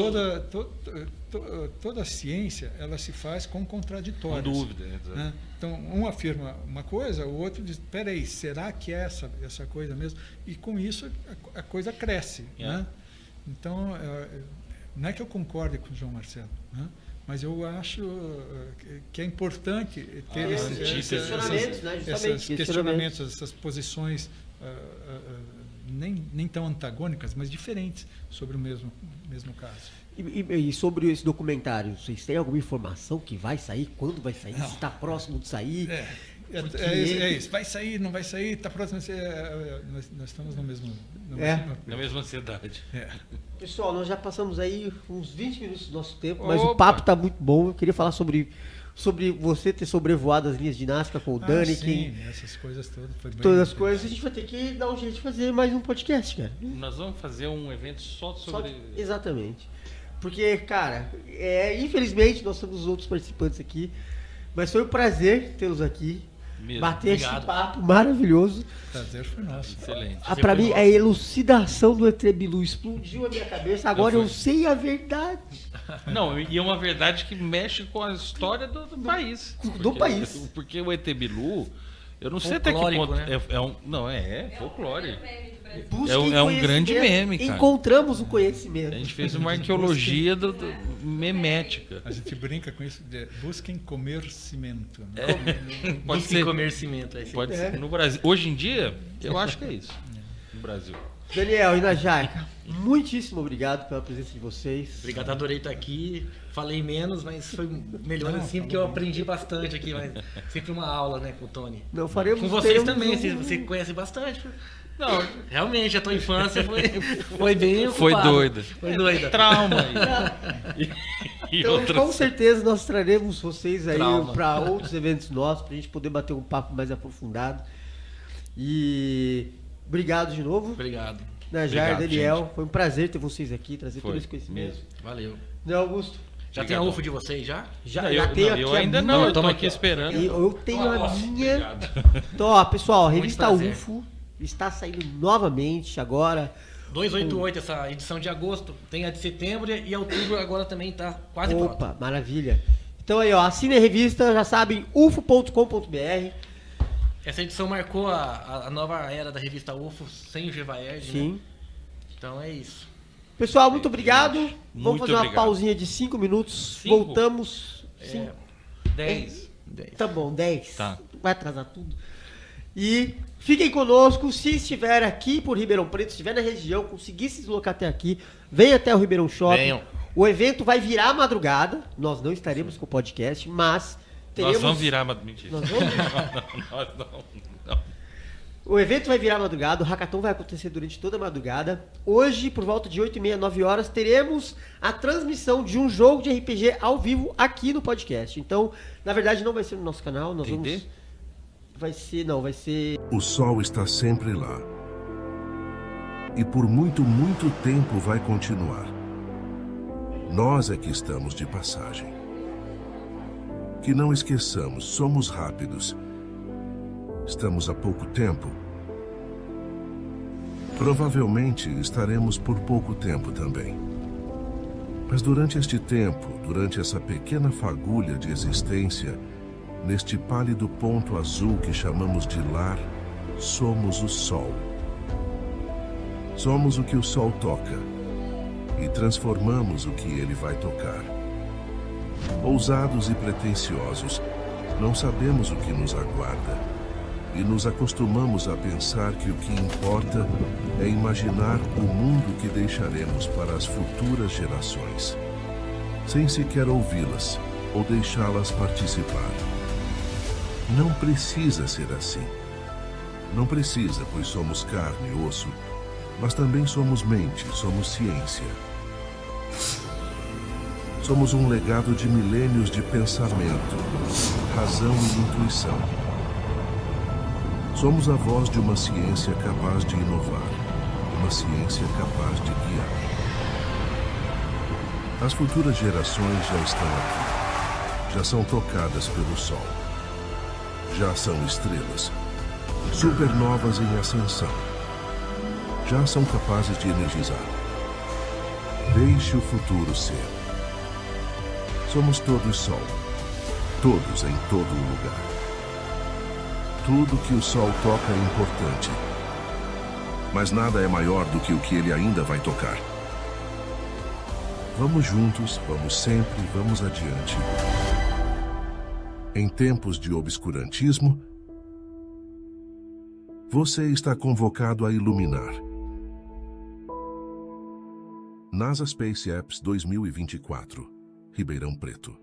S3: toda a ciência, ela se faz com
S2: Com
S3: contraditórios.
S2: dúvida. Exato.
S3: Né? Então, um afirma uma coisa, o outro diz, peraí, será que é essa coisa mesmo? E com isso a coisa cresce. Né? Então, não é que eu concorde com o João Marcelo, né? Mas eu acho que é importante ter
S2: esses
S1: questionamentos, né? Justamente,
S3: esses questionamentos, essas posições nem tão antagônicas, mas diferentes sobre o mesmo caso.
S1: E sobre esse documentário, vocês têm alguma informação que vai sair? Quando vai sair?
S3: Não.
S1: Se está próximo de sair? Porque
S3: É isso. Vai sair, não vai sair, está próximo. Nós estamos no mesmo.
S2: Na mesma ansiedade.
S1: Pessoal, nós já passamos aí uns 20 minutos do nosso tempo, mas o
S2: Opa!
S1: papo está muito bom. Eu queria falar sobre você ter sobrevoado as linhas de Nazca com o Dani,
S3: sim, essas coisas todas. Foi bem
S1: todas as coisas. A gente vai ter que dar um jeito de fazer mais um podcast, cara.
S2: Nós vamos fazer um evento só sobre.
S1: Exatamente. Porque, cara, infelizmente nós temos outros participantes aqui, mas foi um prazer tê-los aqui.
S2: Mesmo.
S1: bater esse
S4: Obrigado.
S1: papo maravilhoso.
S3: Prazer foi nosso.
S2: Excelente.
S1: Pra mim, a elucidação do ET Bilu explodiu a minha cabeça. Agora
S2: Não
S1: eu
S2: foi.
S1: sei a verdade.
S2: Não, e é uma verdade que mexe com a história do país.
S1: Do país.
S2: Porque o ET Bilu, eu não sei até que
S4: Folclórico,
S2: ponto.
S4: né?
S2: Não, é folclore.
S5: Meme do Brasil.
S1: Busquem
S2: É um grande
S1: conhecimento.
S2: meme, cara.
S1: Encontramos o
S2: A
S1: conhecimento.
S2: gente fez uma arqueologia memética.
S3: A gente brinca com isso, busquem comercimento. Né?
S2: Pode
S4: Busquem
S2: ser.
S4: comercimento. Aí,
S2: Pode ser. No Brasil. Hoje em dia, eu acho que é isso. No Brasil.
S1: Daniel e Najaica, muitíssimo obrigado pela presença de vocês.
S4: Obrigado, adorei estar aqui. Falei menos, mas foi melhor assim, porque eu aprendi bastante aqui. Mas sempre uma aula, né, com o Tony.
S1: Não faremos
S4: Com vocês
S1: teremos
S4: também,
S1: um-
S4: você conhece bastante.
S2: Não,
S4: Realmente, a tua infância foi bem
S2: Foi
S4: ocupada.
S2: doida.
S4: Foi doida.
S2: trauma e
S1: Então,
S2: outras.
S1: com certeza, nós traremos vocês aí
S4: Trauma.
S1: para outros eventos nossos, pra gente poder bater um papo mais aprofundado. E obrigado de novo.
S4: Obrigado.
S1: Najar,
S2: Obrigado,
S1: Daniel, foi um prazer ter vocês aqui, trazer
S2: Foi
S1: todo esse conhecimento.
S2: mesmo.
S4: Valeu.
S1: Né, Augusto?
S4: Já tem a UFO de vocês, já?
S1: Já,
S2: Não,
S1: já tenho aqui
S2: eu
S1: a
S2: ainda
S1: minha.
S2: não, eu tô
S4: toma
S2: aqui
S4: aqui.
S2: esperando.
S1: Eu tenho a minha.
S2: Obrigado.
S1: Então, ó, pessoal, a revista
S4: prazer.
S1: UFO está saindo novamente agora.
S4: 288, essa edição de agosto. Tem a de setembro e outubro agora também tá quase pronto.
S1: Opa, maravilha. Então aí, ó, assine a revista, já sabem, ufo.com.br.
S4: Essa edição marcou a nova era da revista UFO, sem o Gevaerd, né?
S1: Sim.
S4: Então é isso.
S1: Pessoal, muito obrigado. Vamos
S2: Muito
S1: fazer uma
S2: obrigado.
S1: pausinha de 5 minutos.
S2: 5?
S1: Voltamos. Sim.
S2: 10.
S1: Tá bom, 10.
S2: Tá.
S1: Vai atrasar tudo. E fiquem conosco. Se estiver aqui por Ribeirão Preto, se estiver na região, conseguir se deslocar até aqui, venha até o Ribeirão Shopping.
S4: Venham.
S1: O evento vai virar à madrugada. Nós não estaremos com o podcast, mas teremos...
S2: Nós vamos virar, mas mentira.
S1: Nós vamos-
S2: Não.
S1: O evento vai virar à madrugada, o hackathon vai acontecer durante toda a madrugada. Hoje, por volta de 8h30, 9 horas, teremos a transmissão de um jogo de RPG ao vivo aqui no podcast. Então, na verdade, não vai ser no nosso canal, nós
S2: D&D?
S1: vamos... Vai ser...
S7: O sol está sempre lá. E por muito, muito tempo vai continuar. Nós é que estamos de passagem. Que não esqueçamos, somos rápidos. Estamos há pouco tempo. Provavelmente estaremos por pouco tempo também. Mas durante este tempo, durante essa pequena fagulha de existência, neste pálido ponto azul que chamamos de lar, somos o sol. Somos o que o sol toca e transformamos o que ele vai tocar. Ousados e pretensiosos, não sabemos o que nos aguarda e nos acostumamos a pensar que o que importa é imaginar o mundo que deixaremos para as futuras gerações, sem sequer ouvi-las ou deixá-las participar. Não precisa ser assim. Não precisa, pois somos carne e osso, mas também somos mente, somos ciência. Somos um legado de milênios de pensamento, razão e intuição. Somos a voz de uma ciência capaz de inovar, uma ciência capaz de guiar. As futuras gerações já estão aqui, já são tocadas pelo sol. Já são estrelas, supernovas em ascensão. Já são capazes de energizar. Deixe o futuro ser. Somos todos sol, todos em todo lugar. Tudo que o sol toca é importante, mas nada é maior do que o que ele ainda vai tocar. Vamos juntos, vamos sempre, vamos adiante. Em tempos de obscurantismo, você está convocado a iluminar. NASA Space Apps 2024, Ribeirão Preto.